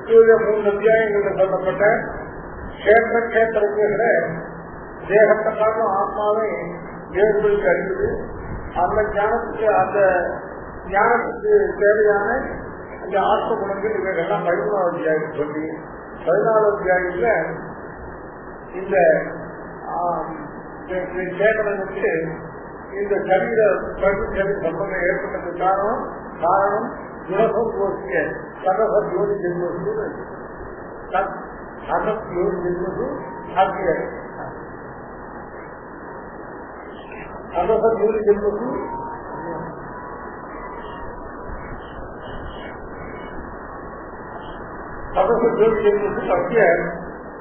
கீழே 3 அத்தியாயங்கள் சொல்லப்பட்ட கஷேத்திரங்கிற தேகத்தை காரணம் ஆத்மாவை ஏற்படுத்தி அறிவது, அந்த ஞானத்துக்கு தேவையான இந்த ஆத்ம குணங்கள் இவைகள்லாம் 11வது அத்தியாயம் சொல்லி 14வது அத்தியாயத்துல இந்த சேகரனுக்கு இந்த சரீர சம்பந்தம் ஏற்பட்டது காரணம் உலகம் போசிய சதசத்யோதி ஜென்மது சதத்யோதி ஜென்மது சாத்திய சதசத்யோதி ஜென்மது சதசத்யோதி ஜென்மது சத்திய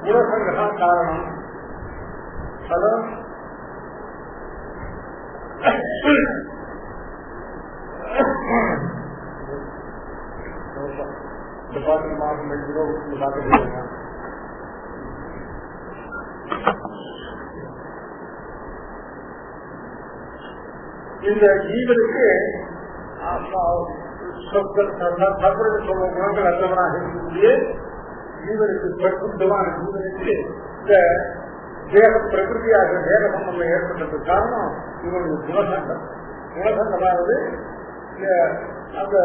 குணசங்கா காரணம். அதான் டிபார்ட்மெண்ட் மாதம் 5 ரூபா பார்த்துட்டு இந்த ஜீவனுக்கு சொல்ல குணங்கள் அற்றவனாக இருக்கக்கூடிய ஜீவனுக்கு பிரபுத்தமான ஜீவனுக்கு இந்த தேக பிரகிருதியாக தேக சம்பந்தம் ஏற்பட்டதுக்கு காரணம் இவனுடைய குணசங்கமானது அந்த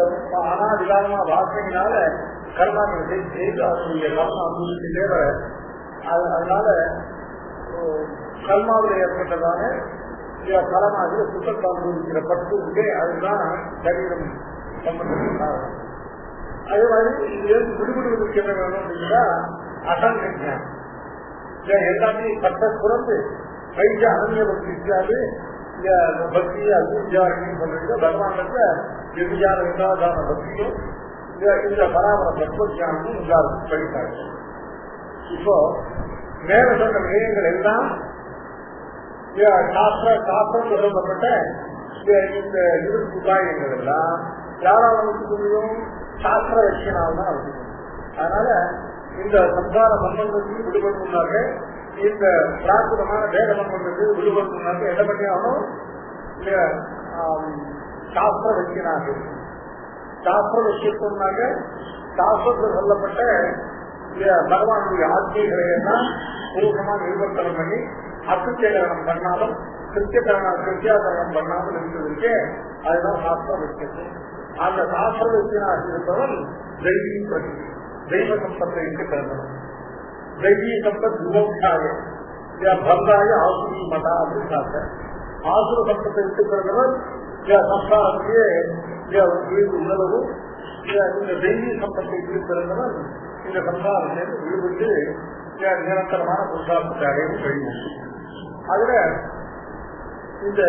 அனாதிகாரமான வாசனையினால கர்மாக்களை செய்து அவருடைய கர்மா அனுபவித்து தேவ அதனால கர்மாவில் ஏற்பட்டதான பலமாக சுத்தத்தை அனுபவிக்கிற பட்டு இருக்கே அதுதான் சரீரம் சம்பந்தப்பட்ட காரணம். அதே மாதிரி இங்கிருந்து விடுபடுவதற்கு என்ன வேணும் அப்படின்னா அசங்க ஞானம் எல்லாத்தையும் பட்ட குறந்து வைத்த அனநிய பக்தி இருக்காது. பக்தி அசூஜாரின்னு சொல்றது பகவானுக்கு எதிரான விசாதான பக்தியும் இந்த பராமர தத்துவஞானமும் உண்டாது படித்தாங்க. இப்போ மேல சொன்ன விஷயங்கள் எல்லாம் சாஸ்திரம் சொல்லப்பட்ட இந்த இருப்பு உபாயங்கள் எல்லாம் யாரால் அமைக்க முடியும்? சாஸ்திர லட்சியனால் தான் அமைக்க முடியும். அதனால இந்த சம்சார சம்பந்தத்துக்கு விடுபடுனாக்க இந்த பிரார்த்தமான வேத சம்பந்தத்துக்கு விடுபடுனாக்க என்ன பண்ணியாலும் சாஸ்திர லட்சியனாக சாஸ்திர லட்சியத்தினாக்க சாஸ்திரத்தில் சொல்லப்பட்ட பகவானுடைய ஆத்மீகளை எல்லாம் பூர்வமா நிர்வர்த்தனம் பண்ணி அசுத்தியகரணம் பண்ணாலும் கிருத்தியாகரணம் பண்ணாமல் இருக்கிறதுக்கு அதுதான் சாஸ்திர லட்சியம். அந்த சாஸ்திர லட்சியனாக இருப்பவன் தெய்வீ பிரகிருதி தெய்வ சம்பத்தை பிறந்தவன். தெய்வீ சம்பத் விமோக்ஷாய பந்தாய ஆசுரி மதா அப்படின்னு சாப்பிட்ட ஆசுர சம்பத்தை விட்டு பிறந்தவன் சம்சாரத்திலேயே உணர்வும் இந்த தெய்வீ சம்பத்தை விட்டு பிறந்தவன் இந்த சம்சாரத்திலிருந்து விடுபட்டு நிரந்தரமான புருஷார்த்தத்தை அடைந்து കഴിயும். அதுல இந்த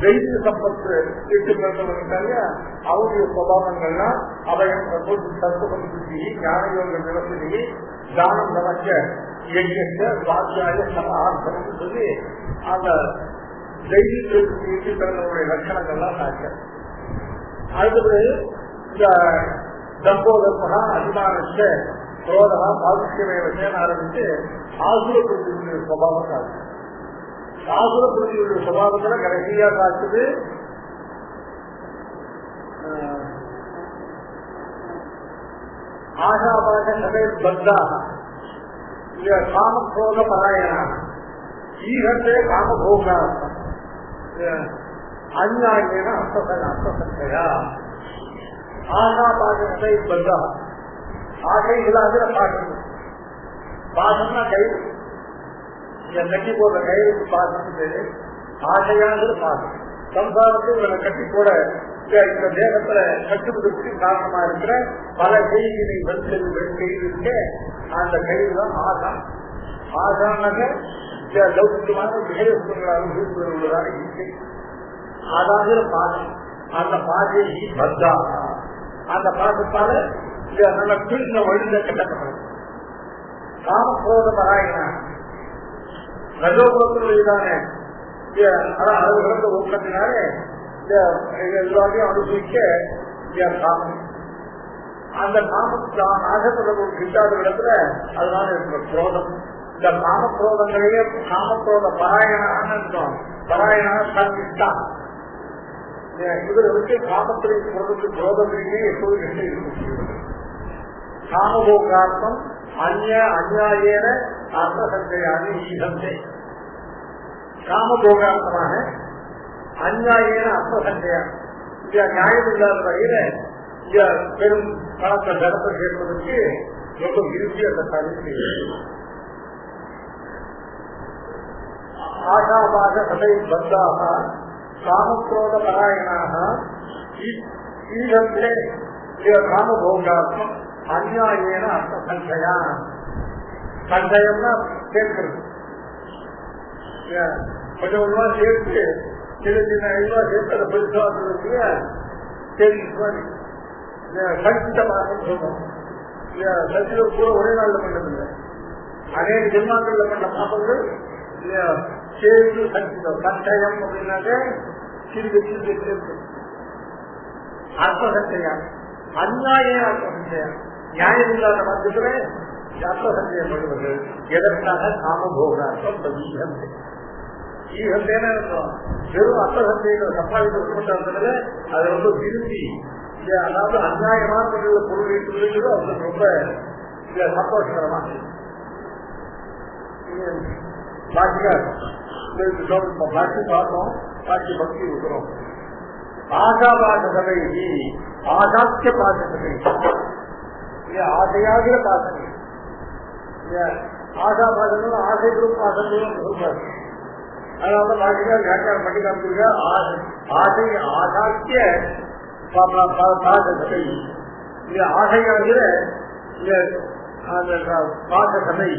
தெய்வீக சம்பத்து விட்டு பிறந்தவனுக்காக அவருடைய சுபாவங்கள்லாம் அவையம் தத்துவம் புத்தி ஞானயோக நிலத்திலேயே தானம் நமக்க யஜ்ஞ சுவாத்தியாய சமார்த்தம் சொல்லி அந்த தெய்வீகத்துக்கு விட்டு பிறந்தவருடைய லட்சணங்கள்லாம் சாட்சியம். அடுத்தது இந்த தம்போதர்மகா அதிமானச்ச குரோதா பாதிக்கவே விஷயம் ஆரம்பிச்சு ஆசுர புத்தியுடைய சுபாவம் சாட்சியம். ஆசுர புத்தியுடைய சுபாவத்துல கடைசியா காட்டுது ஆசாபாக சபை பத்தாக காமக்ரோத பராயணா ஈகத்தே காமபோகா அந்நாயேன அர்த்தசக்தையா ஆசாபாக சபை பத்தா ஆசை இல்லாத பாட்டு பாசம்னா கை கட்டி போடுற கைக்கு பாசம் பேரு ஆசையாங்கிற பாசம். சம்சாரத்தை இவரை கட்டி போட இந்த தேகத்துல கட்டுப்படுத்தி காரணமா இருக்கிற பல கைகளை வெண்கையில அந்த கையில் தான் ஆசா. ஆசானாக லௌகிகமான விஷயங்களை அனுபவிப்பவர்களான இசை அதாகிற பாசம். அந்த பாசை பத்தா அந்த பாசத்தால நல்ல பிரிந்த வழியில கட்டப்படுறது. காமக்ரோத பராயணா ரஜோகுலத்தினுடையதான அளவு கிடந்த ஊக்கத்தினாலே எல்லாத்தையும் அனுபவிக்க காமம். அந்த காமம் ஆசைப்பட கிட்டாத இடத்துல அதனால இருக்கிற குரோதம். இந்த காமக்ரோதங்களையே காமக்ரோத பராயணான்னு பராயணா சங்கிஷ்டா இவர்களுக்கு காமத்திலே சொல்றதுக்கு குரோதத்திலேயே எப்போது நிஷ்டை இருக்க காமபோகார்த்தம் அந்நியாயேன அர்த்தசஞ்சயானி ஈகந்தே. காமபோகார்த்தமாக அந்நியாயேன அர்த்தசஞ்சயா நியாயம் இல்லாத வகையில பெரும் பணத்தை தரத்தை கேட்பதற்கு ரொம்ப விரும்பி அந்த காரியம் செய்யும். ஆஷாபாக சதை பந்தாக காமக்ரோத பராயணாக ஈகந்தே காமபோகார்த்தம் அந்நியாயேன அர்த்த சஞ்சயா. சஞ்சயம்னா கேட்கிறது, கொஞ்சம் கொஞ்சமா சேர்த்து சின்ன சின்ன ஐநூறு சேர்த்து அதை பெருசாகிறதுக்கு சஞ்சிதமாக சொல்றோம். சச்சில கூட ஒரே நாள்ல பண்ணதில்லை, அநேக ஜென்மாக்கள்ல பண்ண பாப்பங்கள் சேர்த்து சஞ்சிதம். சஞ்சயம் அப்படின்னாக்க சிறுக சிறுக சேர்த்து அர்த்த சஞ்சயா. அந்நியாய அர்த்த சஞ்சயா நியாயம் இல்லாத மத்தியத்துல அர்த்த சஞ்சயம் பண்ணுவது எதற்காக? காமபோகார்த்தம் ஈகந்தே. ஈகந்தேன்னு வெறும் அர்த்த சஞ்சயம் சம்பாதிக்கப்பட்டதுல அதை ரொம்ப விரும்பி, அதாவது அநியாயமான பொருள் வைத்து அவங்களுக்கு ரொம்ப சந்தோஷகரமா பாக்கி பார்த்தோம். பாக்கி பக்தி இருக்கிறோம். ஆசாபாசனை ஆசாத்திய பாசனை, ஆசையாகிற பாசனை. ஆசாபாசனும் ஆசைகளும் பாசனையும் சொல்றாரு. அதனால பாக்கியார் வியாக்கியானம் பண்ணி காமிச்சிருக்க ஆசை ஆசாத்திய பாசனை. ஆசையாகிற பாசனை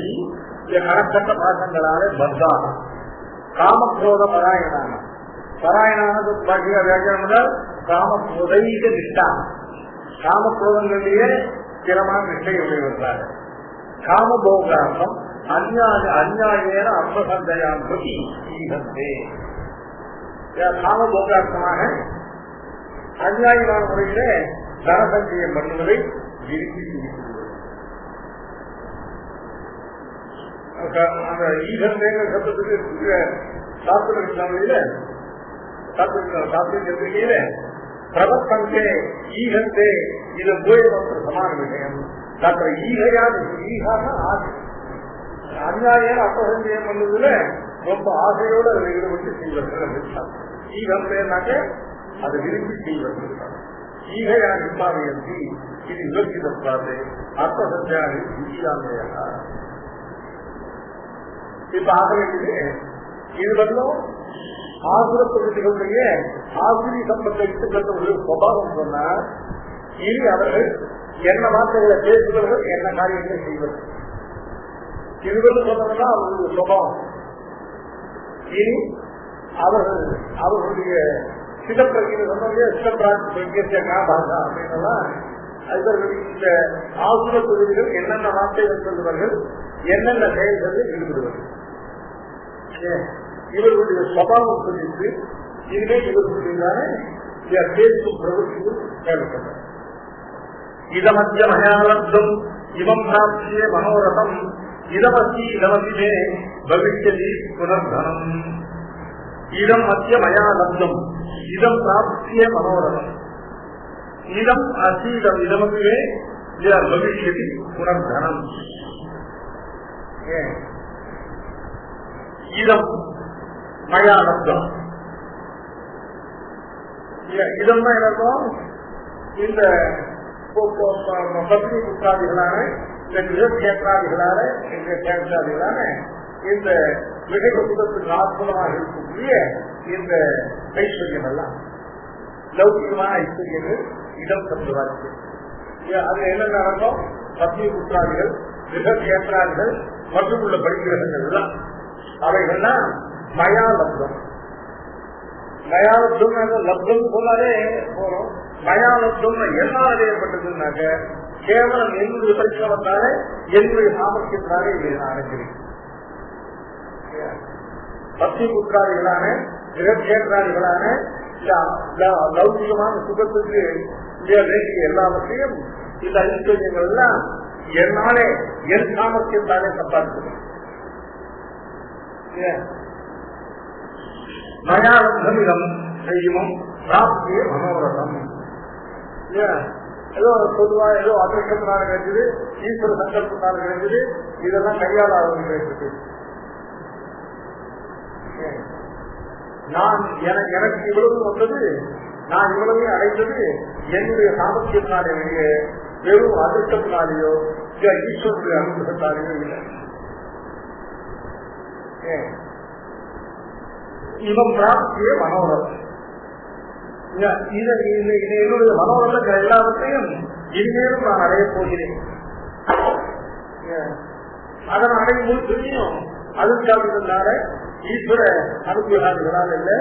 கணக்கற்ற பாசங்களாலே பந்தாக காமக்ரோத பராயணான. பராயணான பாக்கியார் வியாக்கியானம் காமக்ரோதைக நிஷ்டா, காமக்ரோதங்களிலேயே ஸ்திரமான நிஷ்டை உடையவர்களாக. காமபோகார்த்தம் அந்நியாயேன அர்த்தசஞ்சயான் பற்றி ஈகந்தே. காமபோகார்த்தமாக அந்நியாயமான முறையிலே தனசஞ்சயம் பண்ணுவதை விரும்பி அந்த ஈகந்தேங்கிற சப்தத்துக்கு சாஸ்திர சாஸ்திரிகையில பிரபத்தங்கே ஈகந்தே இது உபயோகத்து சமான விஷயம். டாக்டர் ஈகையான ஈகான ஆசை, அந்நியாயம் அர்த்தசஞ்சயம் பண்ணதுல ரொம்ப ஆசையோடு அதில் ஈடுபட்டு செய்வார்கள். ஈகந்தேனாக்க அதை விரும்பி செய்வார்கள். ஈகையான இப்பாவையந்தி இது விவர்த்திதப்பாது அர்த்தசஞ்சாரி ஈகாமையா. இப்ப ஆசிரியர்களே இது வந்தும் ஆசுர பகுதிகளுடைய ஆசிரிய சம்பத்தை இட்டுக்கொண்ட ஒரு சுபாவம் சொன்னார். இனி அவர்கள் என்ன வார்த்தைகளை பேசுபவர்கள் என்ன காரியங்களை செய்வார்கள். இதுவரை சொன்னதுன்னா அவர்களுடைய சுபாவம். இனி அவர்களுடைய சிதப்பிரகிய சொன்னது சிதப்பிராட்சி பாஷா அப்படின்னா இவர்கள் இந்த ஆசுர பகுதிகள் என்னென்ன வார்த்தைகள் சொல்லுவார்கள், என்னென்ன செயல்களில் ஈடுபடுவார்கள். இவர்களுடைய சுபாவம் குறித்து இதுவே இவர்களுடைய பேசும் பிரவൃத்தியும் செயல்பட்டார். இதமத்திய மயாலப்தம் இவம் பிராப்தியே மனோரதம் இதமத்தி இதமத்திலே பவிஷ்யதி புனர்தனம். இதம் மத்திய மயாலப்தம் இதம் பிராப்தியே மனோரதம் இதம் அசீதம் இதமத்திலே பவிஷ்யதி புனர்தனம். இதம் மயாலப்தம் இதம்னா எனக்கும் இந்த பத்னி புத்திராதிகளான இந்த கிரகேத்திராதிகளான இந்த விஷயத்துக்கு ஆத்மனமாக இருக்கக்கூடிய இந்த ஐஸ்வர்யம் எல்லாம் லௌகிகமான ஐஸ்வர்யங்கள் இடம் தந்துவாச்சு. அது என்ன நடக்கும்? பத்னி புத்திராதிகள் கிரகேத்திராதிகள் மற்றும் உள்ள படிக்கிறவர்கள் எல்லாம் அவைகள்லாம் மயாலப்தம். மயாலப்தம் லப்தம் சொன்னாலே போறோம். மயாலப்தம் எல்லாம் ஏற்பட்டதுன்னாக்க கேவலம் என்னுடைய பரிசிரமத்தால என்னுடைய சாமர்த்தியத்தினாலே இதை நான் அடைஞ்சிருக்கேன். பக்தி புத்திராதிகளான கிரகேத்திராதிகளான லௌகிகமான சுகத்துக்கு வேண்டிய எல்லாவற்றையும் இந்த ஐஸ்வர்யங்கள் எல்லாம் என்னாலே என் சாமர்த்தியத்தாலே சம்பாதிக்கிறேன். மயாலப்தம் இதம் செய்யும் பிராப்தியே மனோரதம். ஏதோ பொதுவா ஏதோ அதிர்ஷ்டத்தினால கிடைச்சது, ஈஸ்வர சங்கல்பத்தினால கிடைச்சது, இதெல்லாம் கையாள ஆரம்பிச்சு நான் எனக்கு இவ்வளவு வந்தது, நான் இவ்வளவு அடைந்தது என்னுடைய சாமர்த்தியத்தினாலேயே, வெறும் அதிர்ஷ்டத்தினாலேயோ ஈஸ்வரனுடைய அனுகிரகத்தாலேயோ இல்லை. இவன் பிராப்தியே மனோரதம். என்னுடைய மனோரதங்கள் எல்லாவற்றையும் இனிமேலும் நான் அடையப் போகிறேன். அதன் அடையும் போது தெரியும் அதுக்காக ஈஸ்வர அனுகிரகாதிகளால் இல்லை,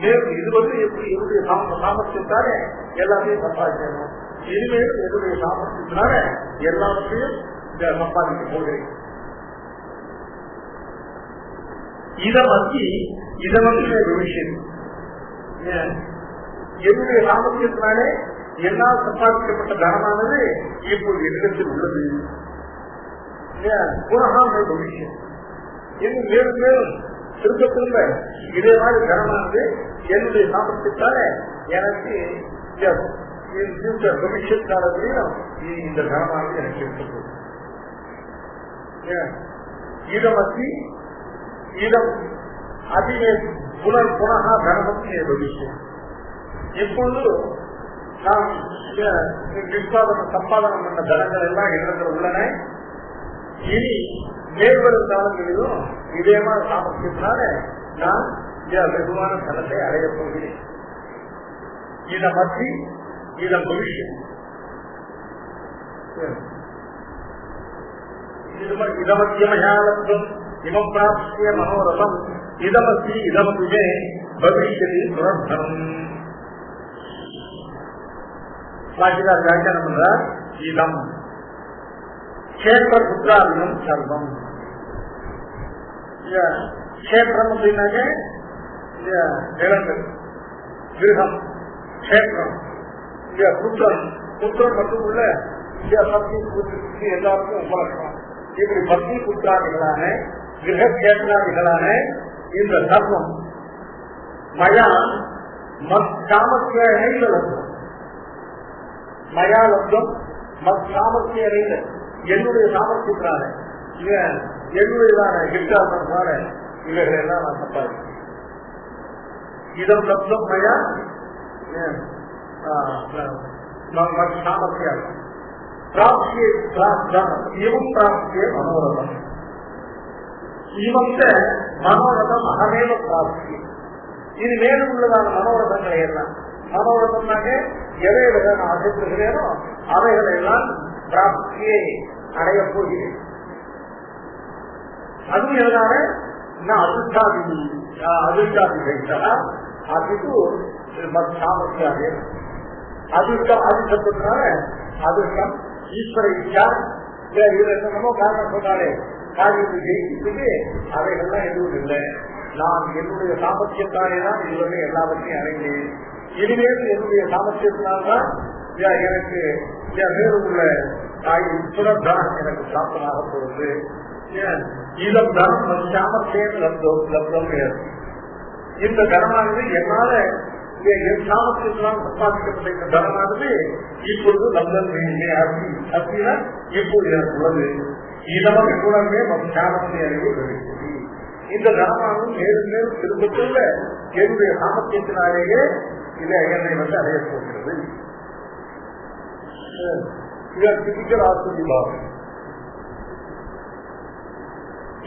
மேலும் இது எப்படி என்னுடைய சாமர்த்தியத்தாலே எல்லாத்தையும் சம்பாதிக்கணும். இனிமேலும் என்னுடைய சாமர்த்தியத்தினால எல்லாவற்றையும் சம்பாதிக்க போகிறேன். இதை விஷயம் என்னுடைய சாமர்த்தியத்தினாலே என்னால் சம்பாதிக்கப்பட்ட தனமானது இப்போது என்னிடத்தில் உள்ளது. புனகாம விஷயம் இன்னும் மேலும் மேலும் திரும்ப திரும்ப இதே மாதிரி தனமானது என்னுடைய சாமர்த்தியத்தால எனக்கு பவிஷ்யத்தாலையும் இந்த தனமானது எனக்கு இருக்கிறது. இதம் அதிக புனகா தனமத்திய பவிஷ்யம். இப்பொழுது நாம் சம்பாதனம் பண்ண தனங்கள் எல்லாம் இடங்கள் உள்ளன. இனி மேல்வரும் காலங்களிலும் இதே மாதிரி சாமர்த்தியத்தினால நான் வெகுவான தனத்தை அடையப் போகிறேன். இதை பற்றி இதன் பவிஷ்யம் இதமத்தியமயாலத்துவம் இவம் பிராப்திய மனோரதம் இதமத்தி இதமத்துவே பவிஷ்யதி புரத்தனம். வாக்கியார் வியாக்கியானம் என்றார் இதம் கஷேத்திர புத்திராதினம் சர்வம். கஷேத்திரம் அப்படின்னாக்க நிலங்கள், கிரகம், கஷேத்திரம், புத்திரம், புத்திரம் மட்டும் உள்ள பக்தி புத்திரத்துக்கு எல்லாருக்கும் உபலட்சணம். இப்படி பக்தி புத்திராதிகளான கிரகேத்திராதிகளான இந்த சர்வம் மயா மத் சாமர்த்திய லப்தம், மயா லப்தம் மத் சாமர்த்திய என்னுடைய சாமர்த்தியத்தினால என்னுடையதான கிட்டாசனால இவைகளை எல்லாம் நான் சம்பாதிக்கிறேன். இதம் லப்தம் மயா சாமர்த்தியா பிராப்தியை இவம் பிராப்திய மனோரதம். இவங்க மனோரதம் அகமேவ பிராப்தி. இது மேலும் உள்ளதான மனோரதங்களை எல்லாம், மனோரதம்னாக்க எவைகளை நான் ஆசைப்படுகிறேனோ அவைகளை எல்லாம் பிராப்தியை அடையப் போகிறேன். அது எதனால நான் அதிர்ஷ்டாதி வைத்தா அதுக்கு சாமர்த்தியாக அதிர்ஷ்டம் அதிர்ஷ்டத்தினால அதிர்ஷ்டம் ஈஸ்வர இச்சா என்னமோ காரணம் சொன்னாலே காரியத்தை ஜெயிக்கிறதுக்கு அவைகள்லாம் எதுவும் இல்லை. நான் என்னுடைய சாமர்த்தியத்தாலே தான் இதுவரை எல்லாவற்றையும் அடைந்தேன். இனிமேல் என்னுடைய சாமர்த்தியத்தினால்தான் எனக்கு மேலும் உள்ள சுரத்தனம் எனக்கு பிராப்தமாக போகுது. இதம் தனம் சாமர்த்தியம் லப்தம். இந்த தனமானது என்னால என் சாமர்த்தியத்தினால் சம்பாதிக்கப்பட்ட இந்த தனமானது இப்பொழுது லப்தம் அப்படின்னா இப்போது எனக்கு உள்ளது. இதமாக கூடவே சாமர்த்திய அறிவு கிடைக்கிறது. இந்த தனமானது மேலும் மேலும் திரும்ப திரும்ப என்னுடைய சாமர்த்தியத்தினாலேயே இதை என்னை வந்து அடையப் போகிறது. டிபிக்கல் ஆஸ்தி பாவம்.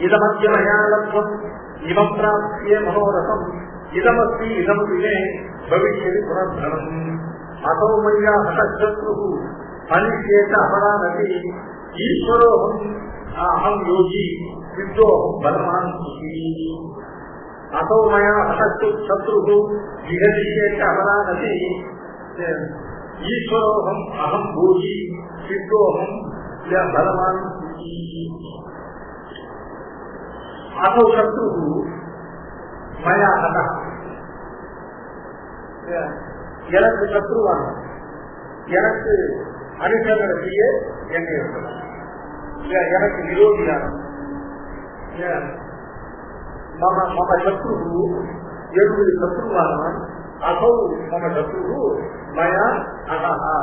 இதமத்தியமயாலத்வம் இவம் பிராப்திய மனோரதம் இதமஸ்தி இதம் விலே பவிஷ்யதி புனர்தனம். அதோ மய்யா ஹதசத்ரு அனிஷேத அபராததி ஈஸ்வரோகம் அஹம் யோகி வித்தோகம் பலவான் சுகி. அதோ மயா ஹதசத்ரு விஹரிஷேத அபராததி ஈஸ்வரோகம் அஹம் யோகி வித்தோகம் பலவான் சுகி. அதோ சத்ரு மயா ஹத, எனக்கு சத்ருவான எனக்கு அனுசரணை செய்ய என்ன இருக்கிறது, எனக்கு விரோதியான மம சத்ரு என்னுடைய சத்ருவானவன் அசௌ மம சத்ரு மயா அகஹா,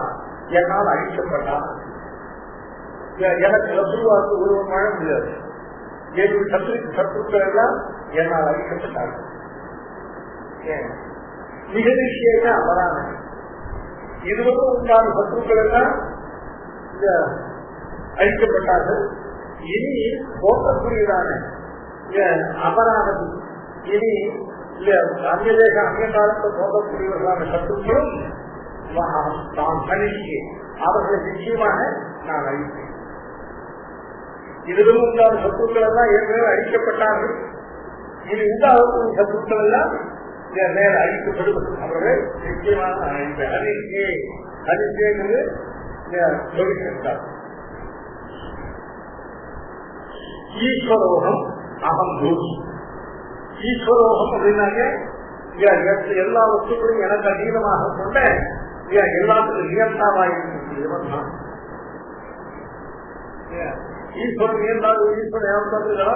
என்னால் அழிக்கப்பட்டான். எனக்கு சத்ருவாக்கு ஒருவன் வாழ முடியாது. என்னுடைய சத்ருக்கள் எல்லாம் என்னால் அழிக்கப்பட்டார்கள். மிக நிச்சயமே அபரான இதுவரை உண்டான சத்ருக்கள் எல்லாம் அழிக்கப்பட்டார்கள். இனி போக்கக்கூடியதான அபரானது இனி அந்நிய காலத்தில் போகக்கூடியவர்களான சத்துக்களும் தான் கணிச்சு அவர்களை நிச்சயமாக நான் அழிப்பேன். இதிலும் உண்டான சத்துக்கள் எல்லாம் ஏற்கனவே அழிக்கப்பட்டார்கள். இது உண்டாகக்கூடிய சத்துக்கள் எல்லாம் மேல அழிக்கப்படும். அவர்கள் நிச்சயமாக நான் அழிப்பேன். அழிப்பேங்கிறது சொல்லியிருந்தார். ஈஸ்வரோகம் அகம் பூமி. ஈஸ்வரோகம் அப்படின்னாங்க எல்லா வஸ்துக்களையும் எனக்கு அதீனமாக கொண்ட எல்லாத்துக்கும் நியந்தாவாயிருக்கக்கூடியவன் தான். ஈஸ்வரன் நியந்தாவு ஈஸ்வரன் ஏற்படுறா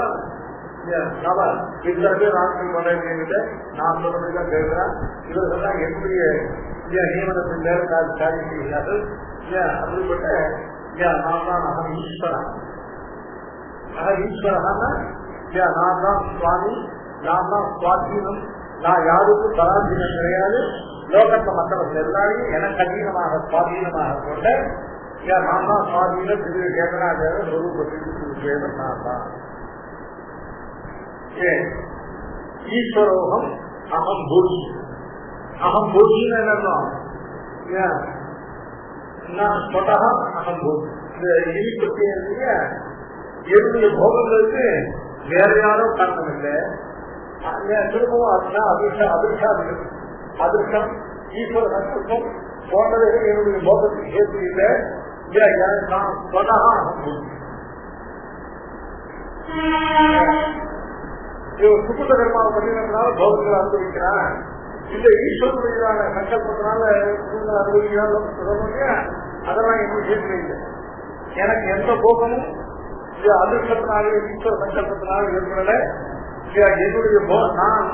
அவர் இத்தனை பேர் ஆட்கள் கொண்டிருக்கின்ற நான் சொல்றதுதான் கேட்கிறேன். இவர்கள்தான் என்னுடைய நியமனத்தின் நேரம் காரியம் செய்கிறார்கள். அப்படிப்பட்ட நான் தான் அகம் ஈஸ்வரன். ஈஸ்வரனா நான் தான் சுவாமி, நான் தான் சுவாதீனம், நான் யாருக்கும் பராதீனம் கிடையாது. லோகத்தை மற்றவர்கள் எல்லாரையும் எனக்கு அதீனமாக சுவாதீனமாக கொண்ட நான் தான் சுவாதீனம் திரு கேதராஜர் சொரூபத்தில் நான் தான். ஈஸ்வரோகம் அகம் பூஜி. அகம் பூஜின்னு என்ன சொட்டா அகம் பூஜி. இந்த இனிப்பத்திய என்னுடைய போகங்களுக்கு வேற யாரும் காரணம் இல்லை. திரும்பவும் அதுதான் அதிர்ஷ்டம் ஈஸ்வர சந்தர்ப்பம் போன்றவைகள் என்னுடைய போகத்துக்கு சேர்த்து இல்லை. நான் சொன்னா சுகுத கர்மாவை பண்ணினால போகங்களை அனுபவிக்கிறான். இந்த ஈஸ்வரனுடைய சங்கல்பத்தினால அனுபவிக்கிறான். அதெல்லாம் எனக்கு சேர்த்து இல்லை. எனக்கு எந்த போகமும் அதிர்ஷ்டத்தினாலே ஈஸ்வர சங்கல்பத்தினால ஏற்படல. என்னுடைய நான்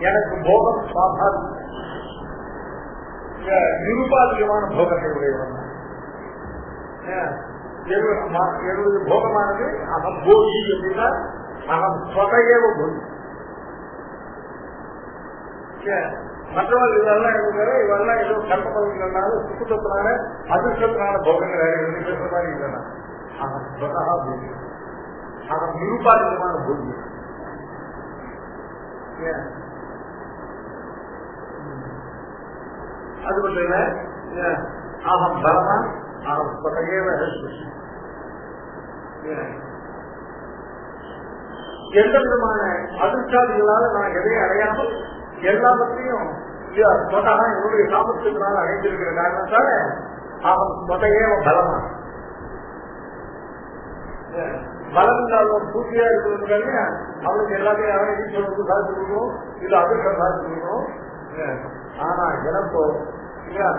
எனக்கு போகம் சாதாரண நிருபாதிகமான போகத்தை உடையவன். என்னுடைய போகமானது அகம் போகி அப்படின்னா அகம் சொதையவ போகி. மற்றவர்கள் இதெல்லாம் இவெல்லாம் ஏதோ கர்மபலங்களால சுத்தத்தினால அதிர்ஷ்டத்தினால போகங்கள் பேசுற மாதிரி இல்லைன்னா அகம் சொதா போகி, அகம் நிருபாதிகமான போகி. அது மட்டும் இல்ல அகம் பலமா அகம் சொதையவ. எந்த விதமான அதிர்ஷ்டாதிகளால நான் எதையும் அடையாமல் எல்லாவற்றையும் என்னுடைய சாமர்த்தியத்தினால அடைந்திருக்கிற காரணத்தால அவன் சொதையே பலமா. பலம் இல்லாதவன் பூர்த்தியா இருக்கிறதுக்காக அவனுக்கு எல்லாத்தையும் அவனை ஈஸ்வரனுக்கு சாதிச்சிருக்கணும், இது அதிர்ஷ்டம் சாதிச்சிருக்கணும். ஆனா எனக்கோ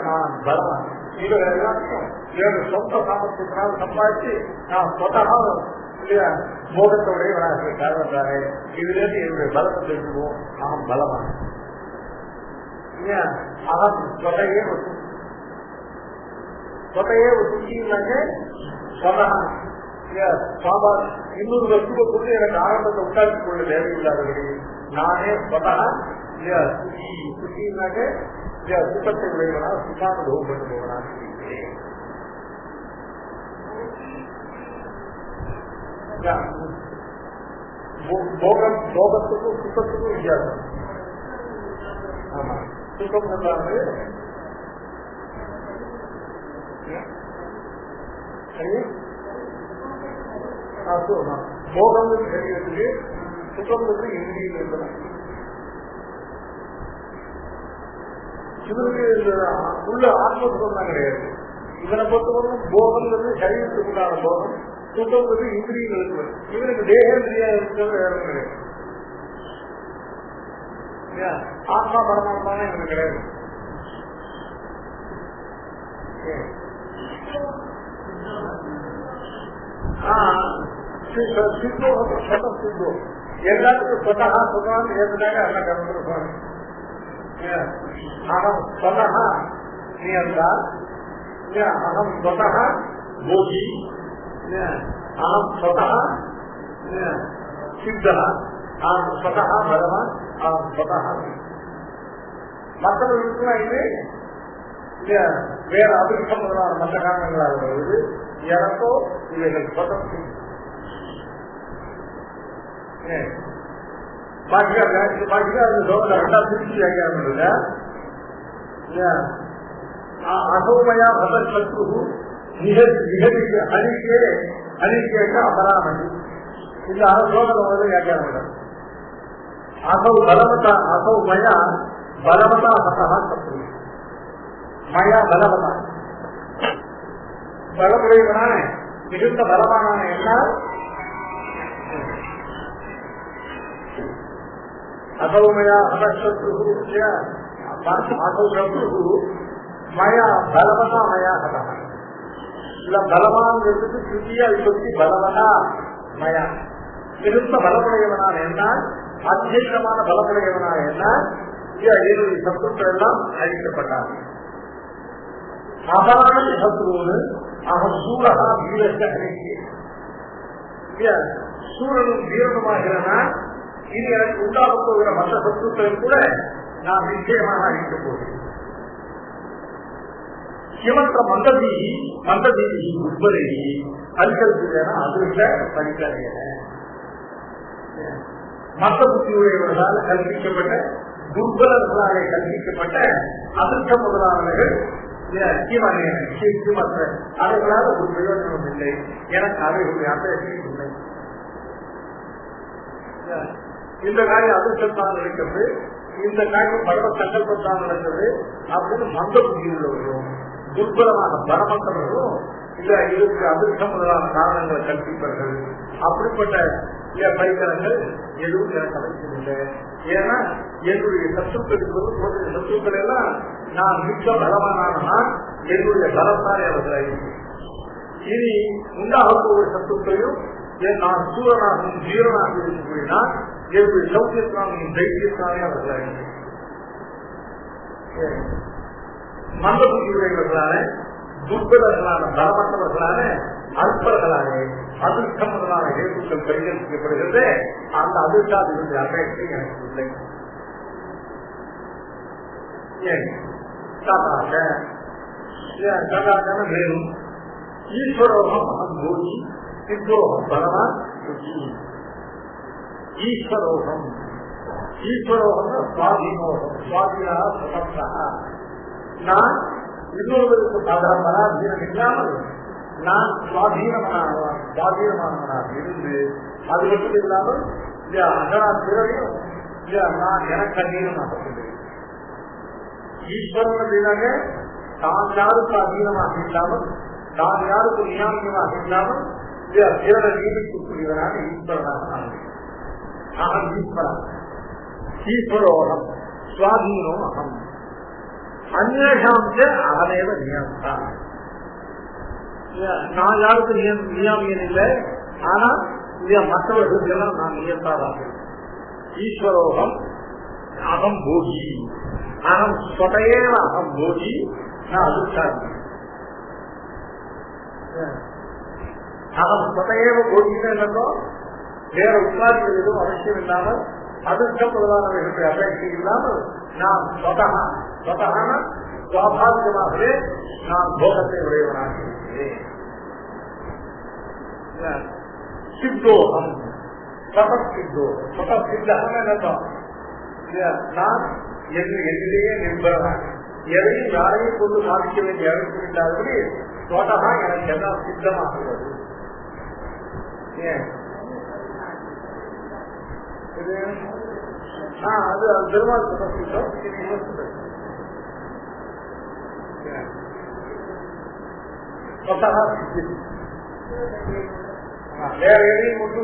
நான் பலமா இவர் எல்லாத்தையும் என்னுடைய சொந்த சாமர்த்தியத்தினால சம்பாதிச்சு நான் சொந்தமாக போகத்தோடைய காரணத்தாரே இதுலேருந்து என்னுடைய பலத்தை தெரிஞ்சுக்குவோம். அவன் பலமான அவன் சொதையே ஒரு சுற்றினாங்க சொதா இன்னொரு வசூலை கொண்டு எனக்கு ஆரம்பத்தை உண்டாக்கி கொள்ள தேவையில்லாதபடி நானே சொதா சுற்றினாங்க சுத்தத்தை விளைவனா சுகானுபவம் பண்ணுபவனா. போகத்துக்கும் சுத்தத்துக்கும் வித்தியாசம். ஆமா, சுத்தம் வந்து போகம் சரீரத்துக்கு, சுத்தம் வந்து இந்திரியில் இருந்தது. இவருக்கு உள்ள ஆத்மசுகம் தான் கிடையாது. இவனை பொறுத்தவரைக்கும் போகம்ங்கிறது சரீரத்துக்கு உண்டான போகம், சுத்தம் இந்திரியங்களுக்கு. இவனுக்கு தேகேந்திரியா இருக்கிறது வேற கிடையாது. ஆத்மா பரமாத்மான இவனுக்கு கிடையாது. சித்தோ சித்தோ எல்லாத்துக்கும் சொத்தகா சொல்றான்னு ஏற்கனவே அல்ல கருத்து அகம் ஸ்வதஹ நியந்தா, அகம் ஸ்வதஹ போகி, அகம் ஸ்வதஹ சித்தஹ, அகம் ஸ்வதஹ பகவான், அகம் ஸ்வதஹ. மற்றவர்களுக்குலாம் இது வேற அதிர்ஷ்டம் முதலான மற்ற காரணங்களாக வருவது. எனக்கோ இவைகள் சொதம் அசௌமயா பதசத்ரு ஹரிக்கேக அபராமதி. இந்த அசோகம் வந்து வியாக்கியானம். அசௌ பலவதா, அசௌ மயா பலவதா சதா சத்ரு, மயா பலவதா பலமுடையவனான மிகுந்த பலமான என்னால் அசௌமயா அசத்ரு மயா பலவதா மயா சதா. இல்ல பலவான்ங்கிறதுக்கு திருப்தியா விபக்தி பலவதா மயா. மிகுந்த பலமுடையவனான என்னால், அத்தியமான பலமுடையவனான என்னால் என்னுடைய சத்துக்கள் எல்லாம் அழிக்கப்பட்டார். அபரான சத்ருன்னு அவன் சூரகா வீரத்தை அழிக்க, சூரனும் வீரனுமாகிறனா இது எனக்கு உண்டாக போகிற மற்ற சத்துக்களை கூட நான் நிச்சயமாக அழிக்கப் போகிறேன். சிவன்ற மந்ததீ உட்பதை அல்கல்பினா அதிர்ஷ்ட படிக்கலைய மற்ற புத்தியுடையவர்களால் கல்பிக்கப்பட்ட, துர்பலர்களாலே கல்பிக்கப்பட்ட அதிர்ஷ்டம் முதலானவர்கள் அவைகளால் ஒரு பிரயோஜனம் இல்லை. எனக்கு அவைகளுடைய அபேட்சையும் இல்லை. இந்த காரியம் அதிர்ஷ்டத்தான் நடக்கிறது, இந்த காரியம் பரவ சங்கல்பத்தான் நடக்கிறது அப்படின்னு மந்த புத்தி உள்ளவர்களும் துர்பலமான பரமத்தவர்களும் இல்ல இதுக்கு அதிர்ஷ்டம் முதலான காரணங்களை கற்பிப்பார்கள். அப்படிப்பட்ட பரிகரங்கள் எதுவும் எனக்கு அமைக்கவில்லை. ஏன்னா என்னுடைய சத்துக்கள் எல்லாம் நான் மிக்க பலவானா என்னுடைய பலத்தாலே அவர்கள் இனி உண்டாக ஒரு சத்துக்களையும் நான் சூரனாகவும் வீரனாக இருக்கக்கூடியனா என்னுடைய சௌக்கியத்தினாலும் தைரியத்தினாலே அவர்கள் மந்த புத்தியுடையவர்களான துர்பலர்களான பலமற்றவர்களான அற்பர்களாலே அதிர்ஷ்டம் முதலான ஹேத்துக்கள் பரிகரிக்கப்படுகிறது. அந்த அதிர்ஷ்டாதிபதி அபேட்சை எனக்கு இல்லை. மேலும் ஈஸ்வரோகம் அகம்போகி சித்தோகம் பகவான் ஈஸ்வரோகம். ஈஸ்வரோகம் சுவாதீனோகம், சுவாதீனா சுதந்திரா. நான் இன்னொருவருக்கு பராதீனம் இல்லாமல் நான் சுவாதீனமானவனாக இருந்து அது மட்டும் இல்லாமல் பிறரையும் நான் எனக்கு அधीனமாக கொண்டேன். ஈஸ்வரன் அப்படின்னாங்க தான் யாருக்கு அधीனமாக இல்லாமல், தான் யாருக்கு நியாமியமாக இல்லாமல் பிறரை நியமிக்கக்கூடியவனாக ஈஸ்வரனாக நான் ஈஸ்வரன். ஈஸ்வரோகம் சுவாதீனோ அகம் அந்நேஷாம் அகமேவ நியமத்தா. நான் யாருக்கு நியாமியன் இல்லை, ஆனா மற்றவர்களுக்கு எல்லாம் நான் நியந்தாதாக. ஈஸ்வரோகம் அகம் போகி, அகம் சொதையேவ அகம் போகி, நான் அதிர்ஷ்டாதி. அகம் சொதையேவ போகின்னு என்னக்கும் வேற உபாதிகள் எதுவும் அவசியம் இல்லாமல், அதிர்ஷ்டம் முதலானவர்களுடைய அபேட்சை இல்லாமல் நான் சொதகான சுவாபாவிகமாகவே நான் போகத்தை உடையவனாக இருக்கிறேன். சித்தோகம் நான் என்னிலேயே நிர்பரனாக எதையும் யாரையும் கொண்டு சாதிக்க வேண்டிய அவசியம் இல்லாதபடி சொதகா எனக்கு எல்லாம் சித்தமாகிறது. அது பெருமாள் சமர்ப்பித்தோம். வேற எதையும் கொண்டு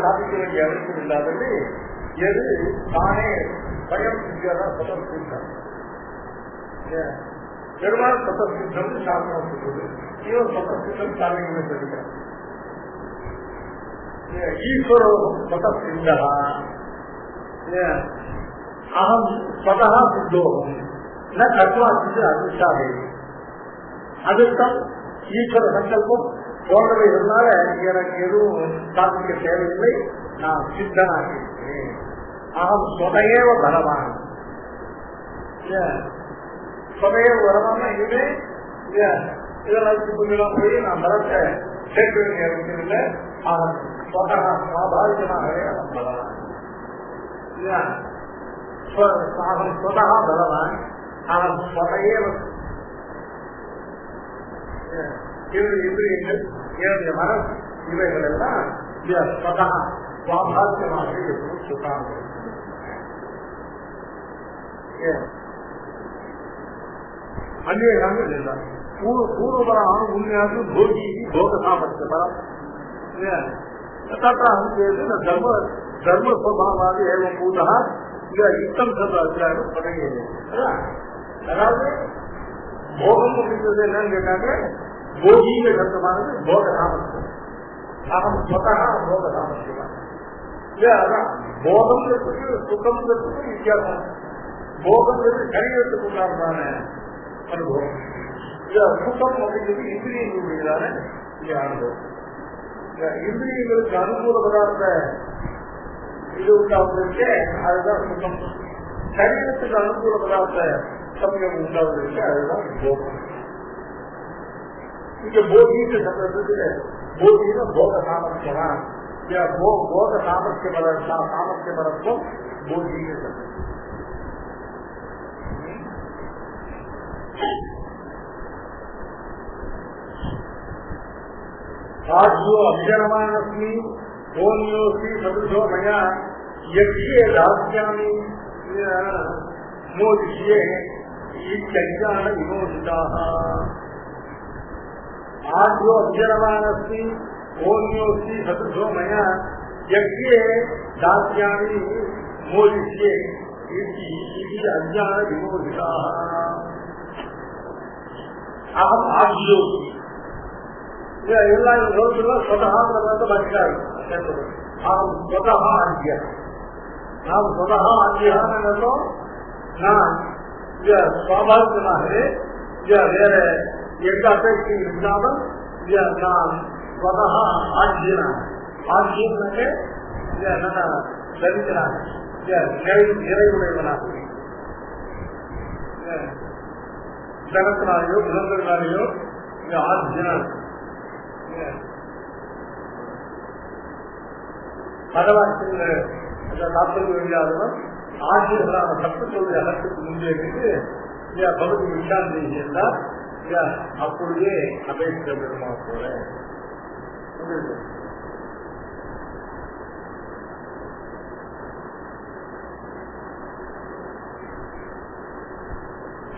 சாதிக்க வேண்டிய அவசியம் இல்லாதது எது தானே பயம் சித்தியாதான் சமர்ப்பித்தார். பெருமாள் சமர்ப்பித்தம் சாதனம் சொல்றது, இவன் சமர்ப்பித்தம் சாதனை சொல்லுகிறார். ஈஸ்வரோ சமர்ப்பித்தா அகம் ஸ்வதா சித்தோகம் ந கர்மாசித்து அதிர்ஷ்டாவே. அதிர்ஷ்டம் ஈஸ்வர சங்கல்பம் போன்றவைகளால எனக்கு எதுவும் சாதிக்க தேவையில்லை, நான் சித்தனாக இருக்கிறேன். அகம் ஸ்வதேவ பலவான். ஸ்வதேவ பலவான இதுவே இதெல்லாம் கொஞ்சம் போய் நான் பலத்தை சேர்க்க வேண்டிய அவசியம் இல்லை. அவன் சுவாபாவிகமாகவே அவன் பலவான். அவன் ஸ்வதா பலவான். அவன் ஸ்வதேவ இந்திரியங்கள் என்னுடைய மனசு இவைகள் எல்லாம் ஸ்வதா சுவாபாவிகமாக இருக்கும் சுத்தாங்க. அந்நியகாமல் இல்லை. பூர்வபரம் உண்மையாக போகி போக சாமர்த்திய பலம் தர்மஸ்வபாவாதி ஏவம் பூதா யுத்தம் சொல்றாரு தொடங்கியது. அதாவது போகம் அப்படிங்கிறது என்னன்னு கேட்டாங்க, போகிங்க சத்தமானது போக சாமர்த்தியம். அகம் ஸ்வதா போக சாமர்த்தியம். அதான் போகம்ங்கிறதுக்கு சுகம்ங்கிறதுக்கு வித்தியாசம். போகம்ங்கிறது சரீரத்துக்கு உண்டான அனுபவம். சுகம் அப்படிங்கிறது இந்திரியங்களுடையதான அனுபவம். இந்திரியங்களுக்கு அனுகூல பதார்த்த இது உண்டாவதற்கு அதுதான் சுகம். சரீரத்துக்கு அனுகூல பதார்த்த சமயம் உண்டாவதற்கு அதுதான் போகம். இங்க போகின்னு சொல்றதுக்கு போகின போக சாமர்த்தியமா போக சாமர்த்திய சாமர்த்திய பலத்துவம் போகின்னு சொல்றது. आज्यो अभिजनमानस्मि ओन्योस्मि सदृशो मया यज्ञे दास्यामि मोदिष्ये इत्यज्ञान विमोचिताः. आज्यो अभिजनमानस्मि ओन्योस्मि सदृशो मया यज्ञे दास्यामि मोदिष्ये इति अज्ञान विमोचिताः. अहम आज्योस्मि எல்லா லோகத்திலும் சொதகாங்கிறத பட்சிக்காரு. அவன் சொதகா ஆங்கியா, நாம் சொதகா ஆங்கியானோ நான் சுவாபாவிகமாகவே வேற எந்த அபேட்சையும் இல்லாமல் நான் சொதகா ஆங்கியனாக ஆங்கியனாக தரிக்கிறாங்க நிறைவுடையவனாக ஜனத்தினாலேயோ விலங்குகளாலேயோ ஆஜ்யனாக பகவான் காப்பது வேண்டியாதவன் ஆசிரியர்களான சத்துக்களுடைய அகத்துக்கு முன்பே இருந்து பகுதி விசாரணை என்றால் அப்பொழுதே அபேட்சை பெருமா போல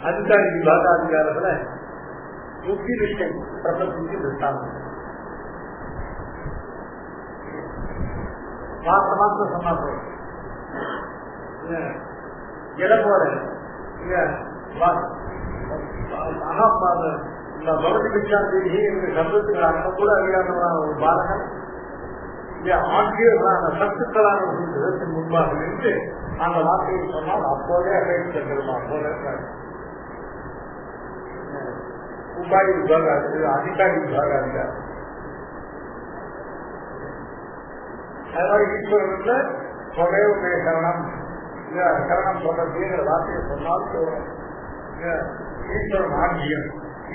அதிகாரி விபாகாதிகாரத்துல முக்கிய விஷயம் பிரபஞ்சத்துக்கு விட்டாங்க. மாத்திரம் சொன்னா போதும். இடம் போல பவதி விசாந்தி என்ற சப்தத்துக்கு அர்த்தம் கூட அறியாதவனா ஒரு பாலகன் ஆட்சியர்களான சத்துக்களான விதத்தின் முன்பாக இருந்து அந்த வார்த்தையை சொன்னால் அப்போதே அபேட்சை பெருமா போல உபாய விபாகாது அதிகாரி விபாகாது. அதனால ஈஸ்வரத்துல சொதேவ சரணம் சரணம் சொல்றதுங்கிற வார்த்தையை சொன்னால் போறோம். ஈஸ்வரன் ஆட்சியம்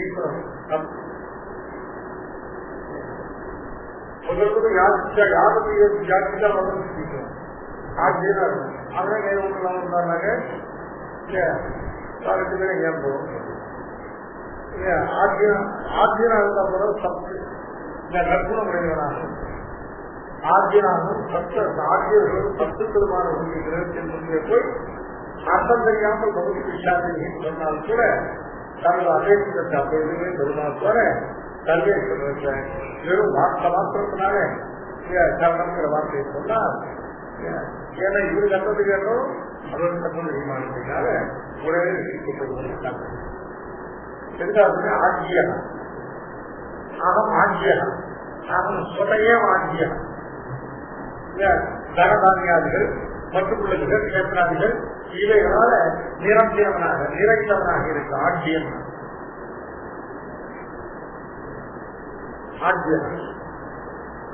ஈஸ்வரன் சொல்றது யாருக்கு யாருக்குதான் வந்து ஆட்சியனா இருக்கும். அதான் கை ஒன்று இருந்தாங்க ஏன் போகும் ஆட்சியனா இருந்தா போல சத்து நற்குணம் உடையவனாகும். ஆட்சியனாகவும் ஆட்சியர்களும் சத்துக்களுமான உண்மை கிரகத்தின் முன்னே போய் அர்த்தம் தெரியாமல் பகுதி விசாரணைன்னு சொன்னால் கூட தங்கள் அபேட்சத்தை அப்ப எதுவுமே பெருமாள் போல சர்வேஸ்வரத்தை வெறும் வார்த்தை மாத்திரத்தினால சரணங்கிற வார்த்தையை சொன்னால் ஏன்னா இவரு கட்டது கேட்டோம் அவர்கள் கட்டது விமானத்தினால உடனே ரசிக்கப்படுவது எதுக்காக ஆட்சியா அகம் ஆட்சியா அகம் சொதையே ஆட்சியா தனதானியாதிகள் மற்றும் உள்ள கஷேத்திராதிகள் இவைகளால நிரம்பியவனாக நிறைந்தவனாக இருக்கு ஆட்சியம்.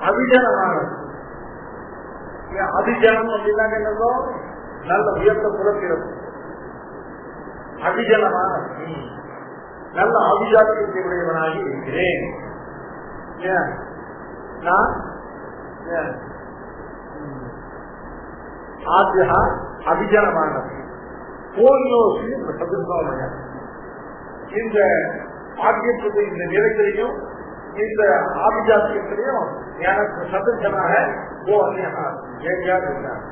அபிஜனமானது. அபிஜனம் அப்படின்னா என்னதோ நல்ல உயர்ந்த குலப்பிறப்பு. அபிஜனமான நல்ல அபிஜாத்தியத்தை உடையவனாகி இருக்கிறேன். நான் ஆத்யா அபிஜனமானது கோயிலோசி சதுர்பாவனையா இந்த ஆத்தியத்துடைய இந்த நிலைகளையும் இந்த ஆபிஜாத்தியத்திலையும் எனக்கு சதுர்ஜனாக ஓ அந்நியா வேறையார் இருந்தார்.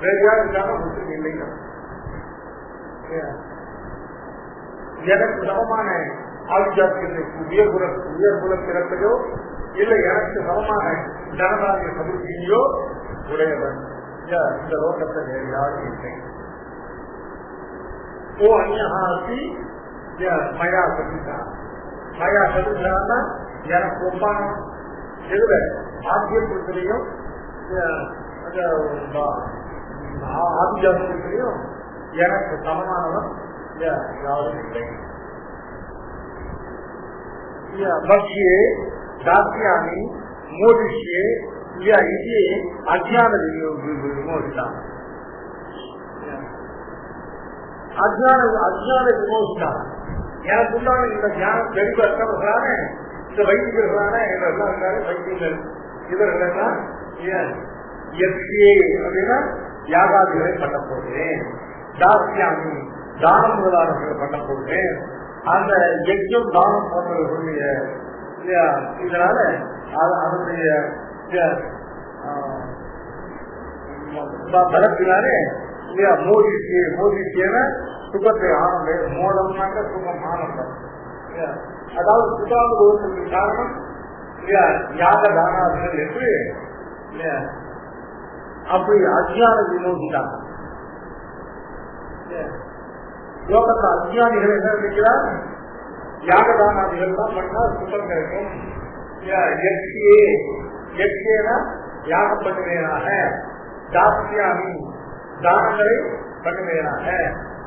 வேறையார் இருந்தாலும் முஸ்லிம் இல்லைங்க. எனக்கு சமமான ஆபிஜாத்தியத்தை உயர்குல பிறப்பையோ இல்லை எனக்கு சமமான ஜனதாரிய சதுர்த்தியோ உடையவன் இந்த லோகத்தை வேறு யாரும் இல்லை. ஓ அந்நியாசி மயா சதுர்ஜா மயா சதுர்ஜான்னா எனக்கு ஒப்பான எதுல ஆத்தியத்திலையும் ஆதிஜாத்தியத்திலையும் எனக்கு சமமானவன் யாரும் இல்லை. பக்ஷியே தாத்தியாமி மோதிஷியே இது அஜ்ஞான விமோசிதான். அஜ்ஞான விமோசிதான் எனக்கு உண்டான இந்த ஞானம் தெளிவா இருக்கிறதான இந்த வைத்தியர்களான எல்லாம் இருக்காரு. வைத்தியர்கள் இவர்களெல்லாம் அப்படின்னா யாகாதிகளை பண்ண போகிறேன். தாசியாமி தானம் முதலாளர்களை பண்ண போகிறேன். அந்த யஜ்யம் தானம் போன்றவர்களுடைய இதனால அதனுடைய பலத்தினாலே மோதிச்சியன சுகத்தை ஆனந்தம். மோதம்னாக்க சுகம் ஆனந்தம். அதாவது சுகானுபவத்திற்கு காரணம் யாக தானாதிகள் என்று அப்படி அஜ்ஞான விமோசிதான். லோகத்தில் அஜ்ஞானிகள் என்ன நினைக்கிறார்? யாகதானாதிகள் தான் பண்ணா சுகம் கிடைக்கும். யாகம் பண்ணுவேனாக, தாசியாமி தானங்களை பண்ணுவேனாக,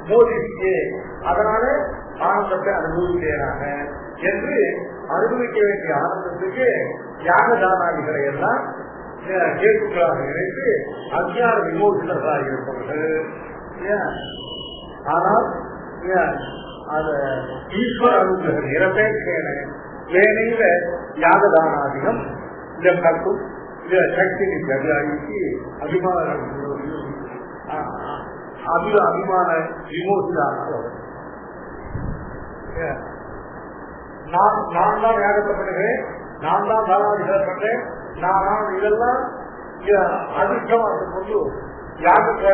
மோதிக்கே அதனால ஆனந்தத்தை அனுபவிப்பேனாக என்று அனுபவிக்க வேண்டிய ஆனந்தத்துக்கு யாகதானாதிகளை எல்லாம் கேட்குகளாக நினைத்து அஜ்ஞான விமோசனர்களாக இருப்பவர்கள். ஆனால் அது ஈஸ்வர அனுகிரகம் நிரபேட்சேன வேணையில யாகதானாதிகம் இதற்கும் சக்தி அபியானிக்கு அபிமான விமோசனாக நான் தான் யாகத்தை பண்ணுவேன், நான் தான் தானாதிகளை பண்றேன், நான் இதெல்லாம் அதிர்ஷ்டமாக கொண்டு யாகாத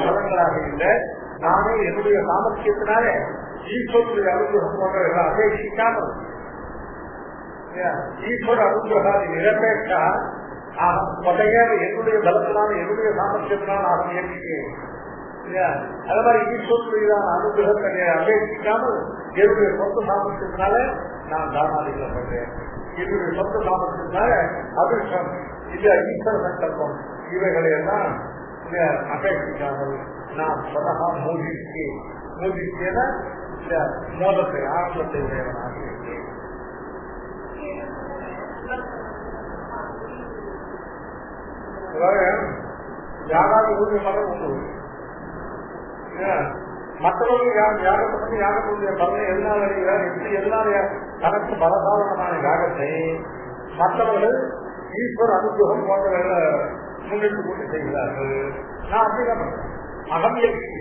பலங்களாக இல்லை. நானே என்னுடைய சாமர்த்தியத்தினாலே ஈஸ்வருடைய அனுகிரகம் போன்ற அபேட்சிக்காமல் ஈஸ்வர அனுகிரகாதி நிரபேட்சா என்னுடைய பலத்தினால என்னுடைய சாமர்த்தியத்தினால் ஆக முயற்சிக்கிறேன். அது மாதிரி ஈஸ்வருடைய அனுகிரகத்தை அபேட்சிக்காமல் என்னுடைய சொந்த சாமர்த்தியத்தினால நான் தானாதிகளை பண்றேன். என்னுடைய சொந்த சாமர்த்தியத்தினால அதிர்ஷ்டம் இல்ல ஈஸ்வர சங்கல்பம் இவைகளை எல்லாம் அபேட்சிக்காமல் நான் சொன்னதா மோதிக்கேன மோதத்தை ஆனந்தத்தை உடையவனாக இருக்கிறேன். யாராவது ஊதிய மதம் உண்டு. மற்றவர்கள் யாகத்தை பற்றி யாகத்துடைய பலனை எல்லாம் அறிகிறார். எப்படி எல்லாம் தனக்கு பலசாதனமான யாகத்தை மற்றவர்கள் ஈஸ்வர அனுகிரகம் போன்றவர்களை முன்னிட்டு கொண்டு செய்கிறார்கள். நான் அப்படிதான் பண்றேன். அகமியற்சி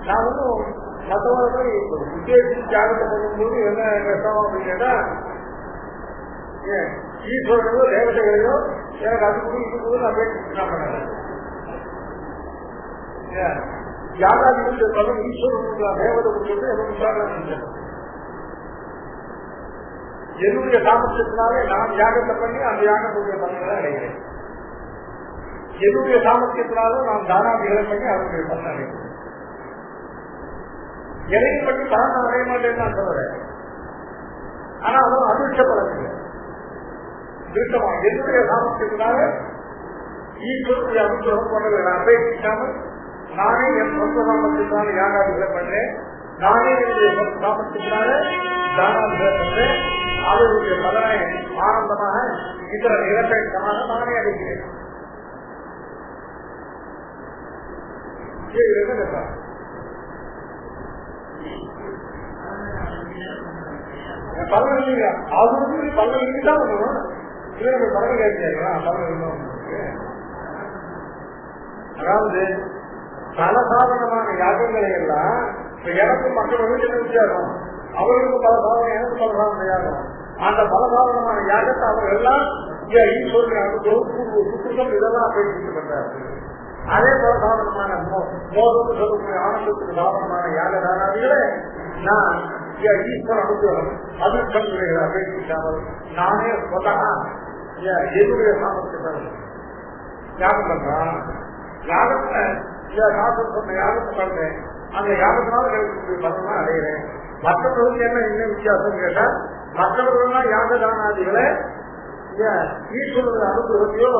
நான் ஒன்றும் மற்றவர்கள் உத்தேசித்து தியாகத்தை பண்ணும்போது என்ன கஷ்டம் அப்படின்னா ஈஸ்வரனையோ தேவதைகளையோ எனக்கு அது கூட இது கூட நான் பேசிட்டு நான் பண்ணேன். யாராவது பலன் ஈஸ்வரனுக்கு தேவதை கொடுத்து எனக்கு விசாரணை செஞ்சேன். என்னுடைய சாமர்த்தியத்தினாலே நான் யாகத்தை பண்ணி அந்த யாகத்துடைய பலன்களை அடைகிறேன். என்னுடைய சாமர்த்தியத்தினாலும் நான் தானாதிகளை பண்ணி அதனுடைய பலன் அடைகிறேன். எதையும் பற்றி பலன் அடைய மாட்டேன்னு நான் சொல்றேன். ஆனா அதுவும் அதிர்ஷ்ட பலன் இல்லை. திருத்தமா என்னுடைய சாமர்த்தியத்தினால ஈஸ்வரனுடைய அனுகிரகம் கொண்டது நான் அபேட்சிக்காமல் நானே என் சொந்த சாமர்த்தியத்தினால யாகாதிகளை பண்ணேன். நானே என்னுடைய சொந்த சாமர்த்தியத்தினால தானாதிகளை பண்ணேன். அவருடைய பலனை ஆனந்தமாக இதர நிரப்பேற்றமாக நானே அடைகிறேன். என்ன கேட்டா பலன் இல்லையா? அவருக்கு பலன் தான் வரும். இவருக்கு பலன் கேட்கிறீங்களா? பலன் அதாவது பலசாதனமான யாகங்களை எல்லாம் எனக்கு மக்களுக்கு என்ன வித்தியாசம்? அவர்களுக்கு பல சாதனம், எனக்கு பல சாதன யாகம். அந்த பலசாதனமான யாகத்தை அவர்கள் எல்லாம் சுத்தம் இதெல்லாம் பேசிட்டு பண்றாரு. அதே போல சாதனமான மோதல் சொல்லக்கூடிய ஆனந்தத்துக்கு சாதனமான யாக தானாதிகளே நான் ஈஸ்வர அனுகிரகம் அதிர்ஷ்டம் அபேட்சிக்காமல் நானே சொன்னா என்னுடைய சாமர்த்தியத்தை யாகம் பண்றான். யாகத்தை சொன்ன யாகத்தை பண்றேன். அந்த யாகத்தினால கிடைக்கக்கூடிய பலன் அடைகிறேன். மற்றவர்களுக்கு என்ன வித்தியாசம் கேட்டா, மற்றவர்கள் யாக தானாதிகளை ஈஸ்வரனுடைய அனுகிரகத்தையோ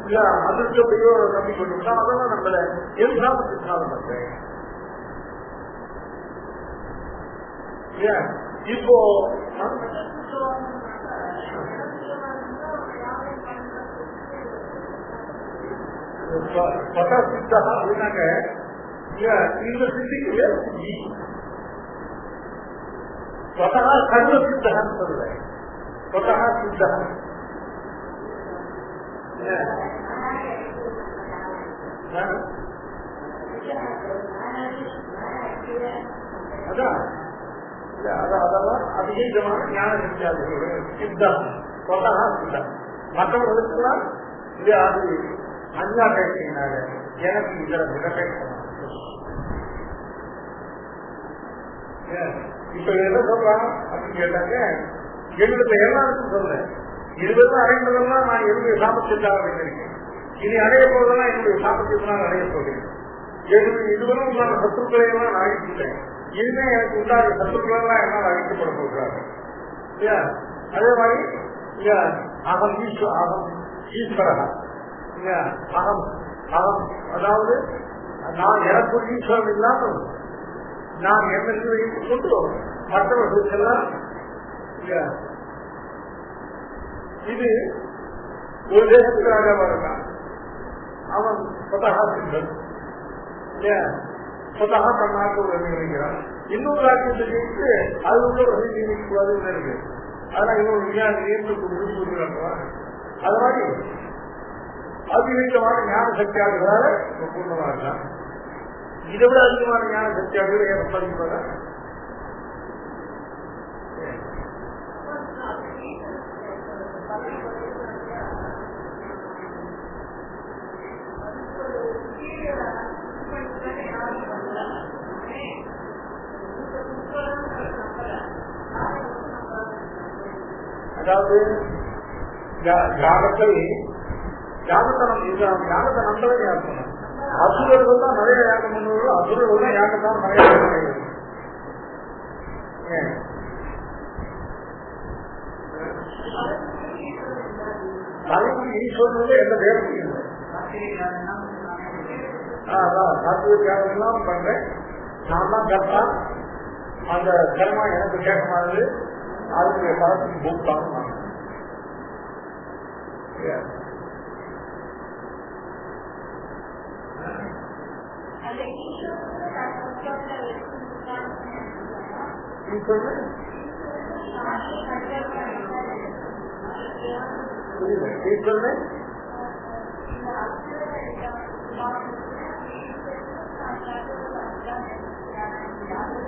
இல்ல அதிர்ஷ்டத்தையோ நம்பி கொண்டு அதெல்லாம் நம்மள எது சாமர்த்தியத்தினால பண்றேன். இப்போ சித்தா அப்படின்னாங்க இந்த சித்திக்கு சர்வ சித்தகான்னு சொல்லுவேன். சித்தகா அதெல்லாம் அதிகமான ஞான சக்தியாளர்கள் சித்தம் சித்தம். மற்றவர்களுக்கெல்லாம் அது அஞ்சா பேசினாங்க. எனக்கு இதுல நிரப்பேற்கணும். இப்ப என்ன சொல்றான் அப்படின்னு கேட்டாங்க, என்னுடைய எல்லாருக்கும் சொல்றேன். இதுவெல்லாம் அடைந்ததெல்லாம் நான் என்னுடைய சாமர்த்தியத்தாக அடைந்திருக்கேன். இனி அடைய போவதெல்லாம் என்னுடைய சாமர்த்தியத்தினால் அடைய போகிறேன். இதுவரை உண்டான சத்துருக்களை எல்லாம் நான் அழிச்சுட்டேன். இனிமே எனக்கு உண்டான சத்துருக்கள் எல்லாம் என்னால் அழிக்கப்பட போகிறாங்க. அதே மாதிரி அகம் ஈஸ்வரா அகம் அதாவது நான் எனக்கு ஈஸ்வரன் இல்லாமல் நான் என்ன கொண்டு மற்றவர்களுக்கெல்லாம் இது ஒரு தேசத்துக்கு ராஜாவா இருக்கான். அவன் சொத்தகா சிந்தன் சொத்தகா தன்னாட்டு நினைக்கிறான். இன்னொரு ராஜ்யத்தை ஜெயித்து அது உள்ள ஒரு நியமிக்கூடாதுன்னு இருக்கு. அதெல்லாம் இன்னொரு விஞ்ஞான நியமித்து அது மாதிரி அதிகமான ஞான சக்தியாளர்களால பூர்ணமா இருக்கான். இதை விட அதிகமான ஞான சக்தியாளர்கள் ஏன் சம்பாதிக்கிறதா? அதாவது யாகத்தை நம்பவே யாகம். அசுரர்கள் தான் நிறைய யாகம் பண்ணுவார்கள். அசுரர்கள் தான் யாகத்தான் நிறைய யாகம். தலைமை ஈஸ்வரனுடைய எந்த வேலையும் இல்லை. சாத்திய யாகம் எல்லாம் பண்றேன். நான் தான் கரெக்டா அந்த கர்மா எனக்கு கேட்கமானது அதனுடைய பலத்துக்கு பூக்தான்.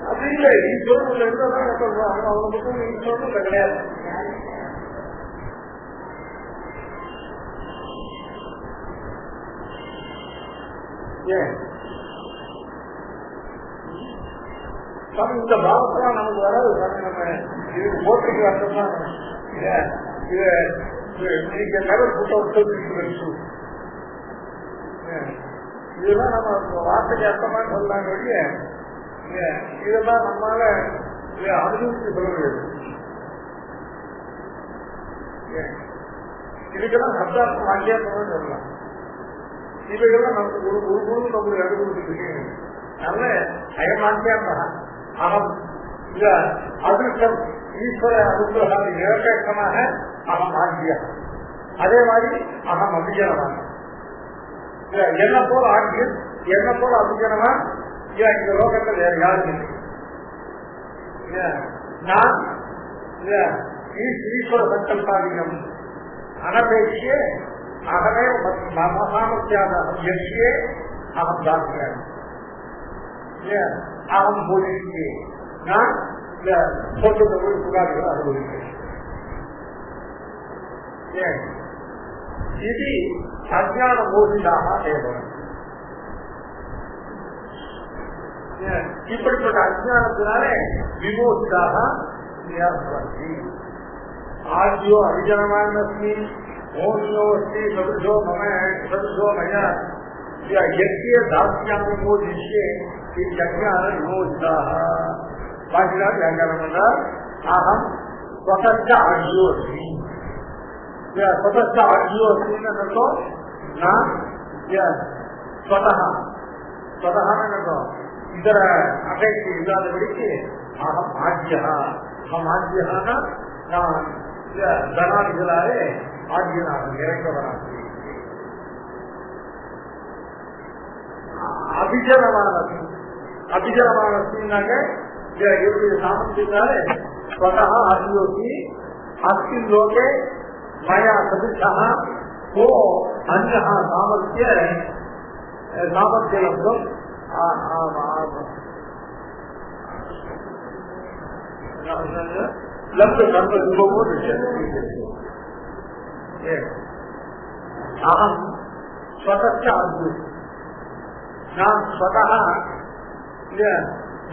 அப்படி இல்லை. ஈஸ்வரன் இருந்தாதான் சொல்றாங்க. அவங்களுக்கும் ஈஸ்வரன் கிடையாது. இந்த பாவத்தெல்லாம் நமக்கு வராது. நம்ம இதுக்கு போட்டிக்கு வரதான் இதெல்லாம் நம்ம வார்த்தைக்கு அர்த்தமா சொல்லலாம். இதெல்லாம் நம்மால அனுபவித்து சொல்ல முடியாது. இதுக்கெல்லாம் சப்தார்த்தம் வாக்கியார்த்தம் சொல்லலாம். இவைகள்லாம் நமக்கு ஒரு பொழுது நம்மளுக்கு அனுபவிச்சுட்டு அதனால அயமாக்கியார்த்தா அகம் இந்த அதிர்ஷ்டம் ஈஸ்வர அனுகிரகம் நிரபேட்சமாக அகம் ஆகியா. அதே மாதிரி அகம் அபிஜனமான என்ன போல ஆகியம் என்ன போல அபிஜனமா இந்த லோகத்தில் வேற யாரும் இல்லை. நான் ஈஸ்வர சங்கல்பாதிகம் அனபேட்சியே அகமே மமசாமத்தியாகம் எஸ்யே அகம் தாக்குறேன் அகம் போதிக்கே நான் சொல்லுகிற புகார்கள் அனுபவிக்கிறேன். இது அஜ்ஞான மோதிதாக தேவன். இப்படிப்பட்ட அஜ்ஞானத்தினாலே விமோசிதாக ஆஜியோ அபிஜனமானஸ்மி மோனியோ அஸ்தி சதுஷோ மம சதுஷோ மயா யக்ய தாஸ்யாமி மோதிஷ்யே இஜ்ஞான விமோசிதாக. பாக்கினால் வியாக்கியானம் என்றால் அகம் ஸ்வதஸ்த ஆஜியோ அஸ்மி. ஸ்வதஸ்த ஆஜியோ அஸ்மின்னு அர்த்தம் நான் ஸ்வதகான்னு அர்த்தம். இதர அபேட்சை இல்லாதபடிக்கு அகம் ஆஜ்யா. அகம் ஆஜ்யானா நான் தனாதிகளாலே ஆஜ்யனாக நிறைந்தவனாக. அபிஜனமானஸ்மின்னாக்க என்னுடைய சாமர்த்தியத்தாலே ஸ்வதா ஆஜ்யோகி அஸ்மின் லோகே மயா சதுஷா ஓ அன்யா சாமர்த்தியம் லப்த சர்வ ரூபமோ அகம் ஸ்வதஸ்த அத்புத். நான் ஸ்வதா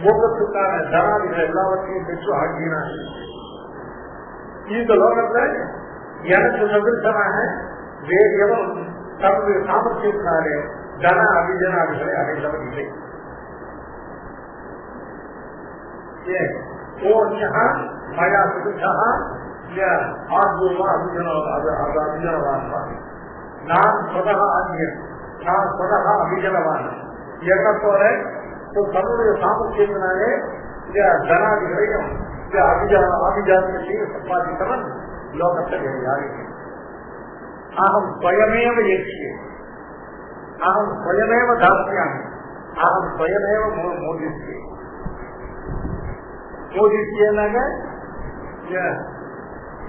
மோகத்துக்கான தனாதிகள் எல்லாவற்றையும் பெற்று ஆகினான். இந்த லோகத்தில் எனக்கு சதுர்த்தமாக வேறு எவரும் தன்னுடைய சாமர்த்தியத்தினாலே தன அபிஜனாதிகளை அடைந்தவர் இல்லை. மயா சதுஷா ஆத்மா அபிஜனவான். நான் ஸ்வதா ஆகியன், நான் ஸ்வதா அபிஜனவான். என்ன போல தன்னுடைய சாமர்த்தியத்தினாலே தனாதிகளையும் அபிஜானத்தையும் சம்பாதித்தவன் லோகத்தில் யாரும். அகம் ஸ்வயமேவ யக்ஷே, அகம் ஸ்வயமேவ தாஸ்யாமி, அகம் ஸ்வயமேவ மோதிஷ்யே. மோதிஷ்யனாக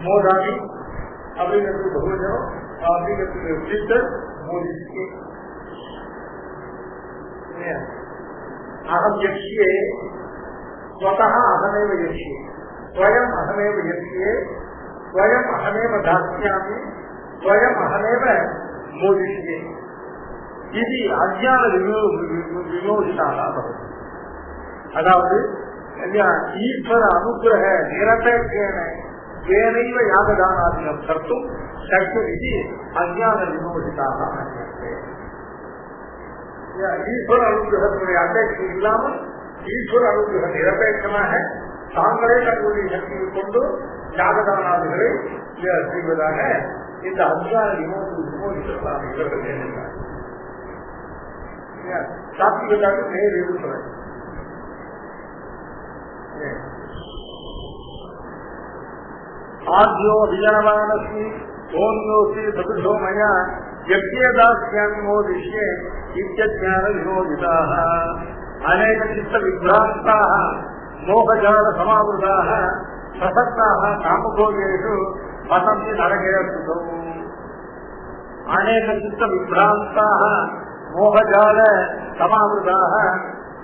மோதாமி அப்படிங்கிறது பகுஜனம், அப்படிங்கிறதுக்கு சித்தர் மோதிஷ்யே. அகம் யக்ஷே ஸ்வதா அகமேவ யக்ஷே, ஸ்வயம் அகமேவ யக்ஷே, ஸ்வயம் அகமேவ தாஸ்யாமி, ஸ்வயம் அகமேவ மோதிஷ்யே. இது அஜ்ஞான விமோசிதாக. அதாவது ஈஸ்வர அனுகிரக நிரபேட்சேன ஏனைவ யாகதானாதிகம் கர்த்தும் சக்யம் இது அஜ்ஞான விமோசிதாக. ஈஸ்வர அனுகிரகத்துடைய அபேட்சை இல்லாமல் ஈஸ்வர அனுகிரக நிரபேட்சமாக தாங்களே தங்களுடைய சக்தியை கொண்டு யாகதானாதிகளை செய்வதாக இந்த அஜ்ஞான விமோசிக்கலாம் இவர்கள் நினைக்கிறார். சாத்தியதாக நேர் இருக்கிறது. ஆத்யோ அபிஜனமானஸ்மி ஓன்யோசி சதுஷோ மயா யக்ய தாஸ்யாமி மோதிஷ்யே இத்யஜ்ஞான விமோசிதாः. அநேக சித்த விഭ്രാന്താः மோகஜால சமாவృతాः பிரசக்தாः காமபோகேஷு பதந்தி நரகேஷு. அநேக சித்த விഭ്രാന്താः மோகஜால சமாவృతాः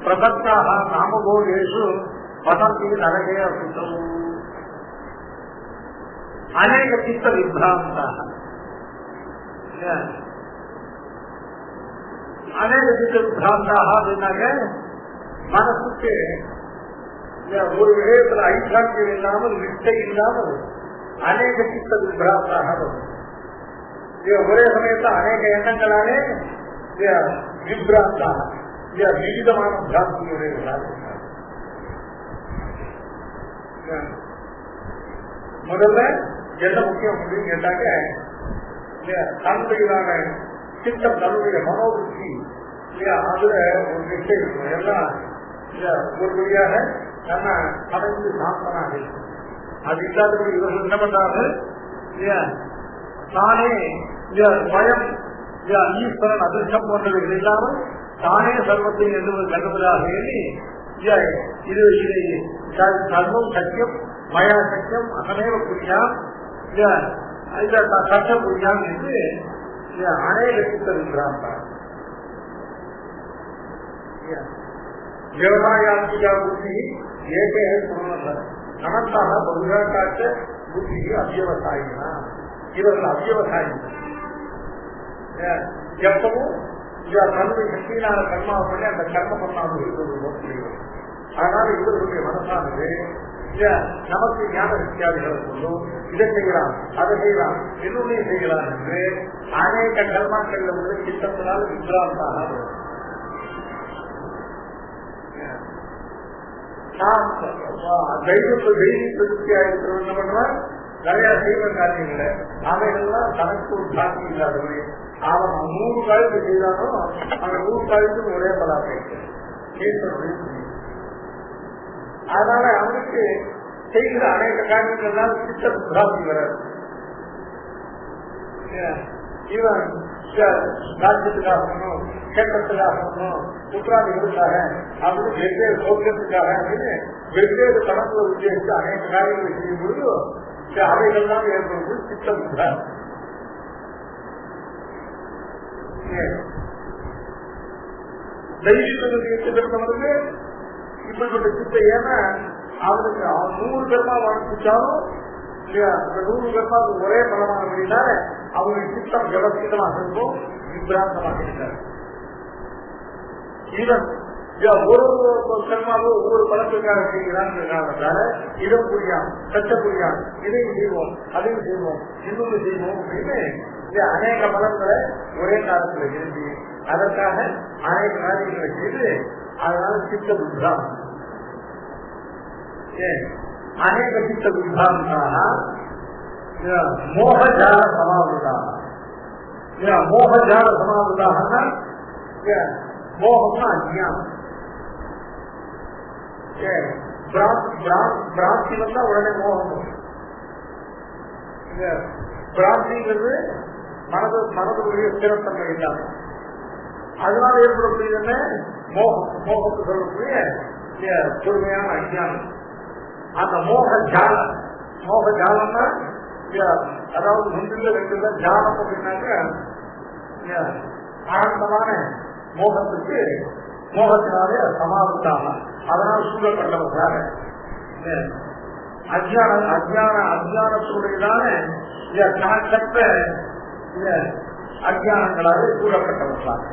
பிரசக்தாः காமபோகேஷு பதந்தி நரகேஷு. அநேக சித்த விഭ്രാന്താः, அநேக சித்த விഭ്രാന്താः அப்படின்னாக்க மனசுக்கு ஒரு விஷயத்துல ஐசாக்கியம் இல்லாமல் நிஷ்டை இல்லாமல் அநேக சித்த விഭ്രാന്താः வரும். ஒரே சமயத்தில் அநேக எண்ணங்களாலே விഭ്രാന്താः விவிதமான பிராந்தியுடையவர்களாக முதல்ல என்ன முக்கியம் அப்படின்னு கேட்டாக்க தன்னுடையதான சித்தம், தன்னுடைய மனோபுத்தி இல்லையா, அதுல ஒரு நிச்சயம் இருக்கும். எல்லாம் ஒரு வழியாக தன்னை அமைந்து சாந்தனாக இருக்கும். அது இல்லாதபடி இவர்கள் என்ன பண்றார்கள் இல்லையா, தானே பயம் ஈஸ்வரன் அதிர்ஷ்டம் போன்றவர்கள் இல்லாமல் தானே சர்வத்தை என்று கண்டுபதாக எண்ணி இது இதை சர்வம் சத்தியம் மயா சத்தியம் அகமேவ புரியாம் சத்திய புரியாம் என்று அநேக சித்தருக்கிறான். விவசாயிகா புத்தி ஏகே நமக்காக பகுதா காட்ட புத்தி அத்தியவசாயினா, இவர்கள் அத்தியவசாயிகள். எப்பவும் தன்னுடைய சக்தியினால கர்மாவை பண்ணி அந்த கர்ம பண்ணாமல் இருக்கிறது. அதனால இவர்களுடைய மனசானது நமக்கு ஞான வித்தியாதிகளை கொண்டும் இதை செய்யலாம் அதை செய்யலாம் இன்னொன்னே செய்யலாம் என்று அநேக கர்மாக்கள் உள்ள சித்தத்தினால் விக்ராந்தாக என்ன பண்றா, நிறைய செய்வ காரியங்கள அவைகள்லாம் தனக்கு ஒரு சாட்சி இல்லாதவரை அவன் 100 காலத்து செய்தானோ அந்த 100 காலத்துக்கு ஒரே பலாத்தை. அதனால அவனுக்கு செய்கிற அநேக காரியங்கள்லாம் சித்த பிராப்தி வராது. இவன் ராஜ்யத்துக்காக பண்ணணும், கேட்டத்துக்காக பண்ணணும், புத்திராதிகளுக்காக அப்படின்னு வெவ்வேறு சௌக்கியத்துக்காக அப்படின்னு வெவ்வேறு தளங்களை உத்தேசித்து அநேக காரியங்களை செய்யும் பொழுது அவைகள்லாம் ஏற்படுவது சித்தம். தைரியத்தினுடைய சித்தவனுக்கு இப்படிப்பட்ட சித்தை, ஏன்னா அவனுக்கு 100 கர்மா வாழ்ந்தாலும் இல்லையா, அந்த 100 கர்மாவுக்கு ஒரே பலமான அப்படின்னா அவனுக்கு சித்தம் விவசிதமாக இருக்கும், விபிராந்தமாக இருக்காரு. இவன் ஒரு கர்மாவும் ஒவ்வொரு பலத்துக்காக செய்கிறான். இடம் புரியாம், சட்ட புரியாம், இதையும் செய்வோம் அதையும் செய்வோம் இன்னொன்று செய்வோம் அப்படின்னு அநேக பலன்களை ஒரே காலத்துல இருந்து அதற்காக அநேக காரியங்களை செய்து அதனால சித்த புத்தம் அநேக சித்த புத்தாந்தாக மோகஜால சமாவிதாக. மோகஜால சமாவிதாக மோகம்னா அஜ்ஞானம். பிராந்தி வந்தா உடனே மோகம். பிராந்திங்கிறது மனதுடைய ஸ்திரத்தன்மை இல்லாம அதனால ஏற்படக்கூடிய மோகம், மோகத்தை சொல்லக்கூடிய பொறுமையான அஜ்ஞானம். அந்த மோக ஜாலம், மோக ஜாலம்னா அதாவது முன்னில 2 ஜாலம் அப்படின்னாக்க ஆனந்தமான மோகத்துக்கு மோகத்தினாலே சமாளித்தாங்க. அதனால் சூழப்பட்டவர்களாக அஜானத்துடையதான கணக்கற்ற அஜானங்களாக சூழப்பட்டவர்களாக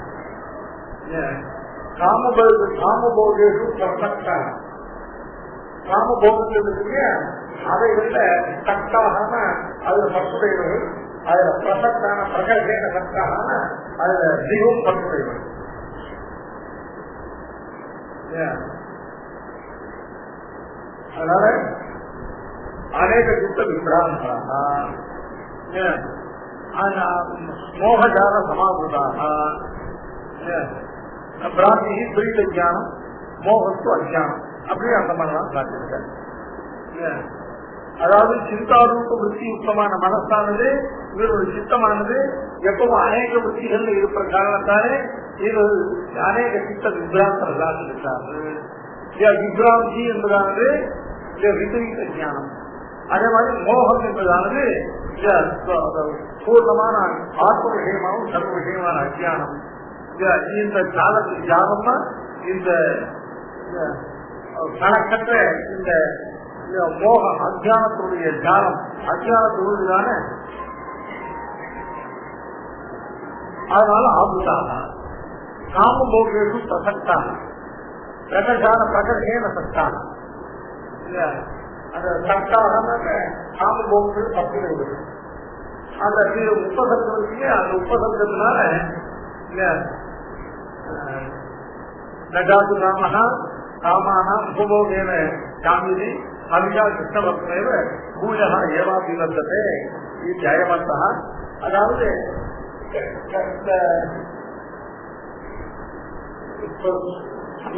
காமபோகேஷு பிரசக்தான காமபோகத்திற்கு அவைகள்ல சக்தாகாம அதுல பற்றுடையவர்கள், அதுல பிரசக்தான பிரகடேன சக்தாகாம அதுல மிகவும் பற்றுடையவர்கள். அதனால அநேக சித்த விபிராந்தாக மோகஜால சமாபுதாக பிராந்தி துரித ஜானம் மோகத்து அஜானம் அப்படி அந்த மாதிரிலாம் காட்டிருக்க. அதாவது சிந்தாரூப விருத்தி யுக்தமான மனசானது இவருடைய சித்தமானது எப்பவும் அநேக விருத்திகள் இருப்ப காரணத்தாலே இவர் அநேக சித்த விபிராந்தர்களாக இருக்கிறார்கள். விபிராந்தி என்பதானது விபரீத ஞானம். அதே மாதிரி மோகம் என்பதானது பூர்ணமான ஆத்ம விஷயமாகவும் சர்வ விஷயமான அஜானம். இந்த ஜானம்னா இந்த கணக்கற்ற இந்த மோகம் அஜானத்துடைய ஜாலம், அஜானத்துதான அதனால ஆபுதாக காமபோகேஷு பிரசக்தாக பிரகசான பிரகடேன சக்தாக. அந்த சக்தாக காமபோகங்கள் பக்குகிறது. அந்த உபசப்தத்துக்கு அந்த உபசப்தத்தினால நஜாது ராமஹா காமான உபபோகேன காமிதி அவிஷா கிருஷ்ணபக்தேவ பூயா ஏவாபி வந்ததே ஜெயவந்தா. அதாவது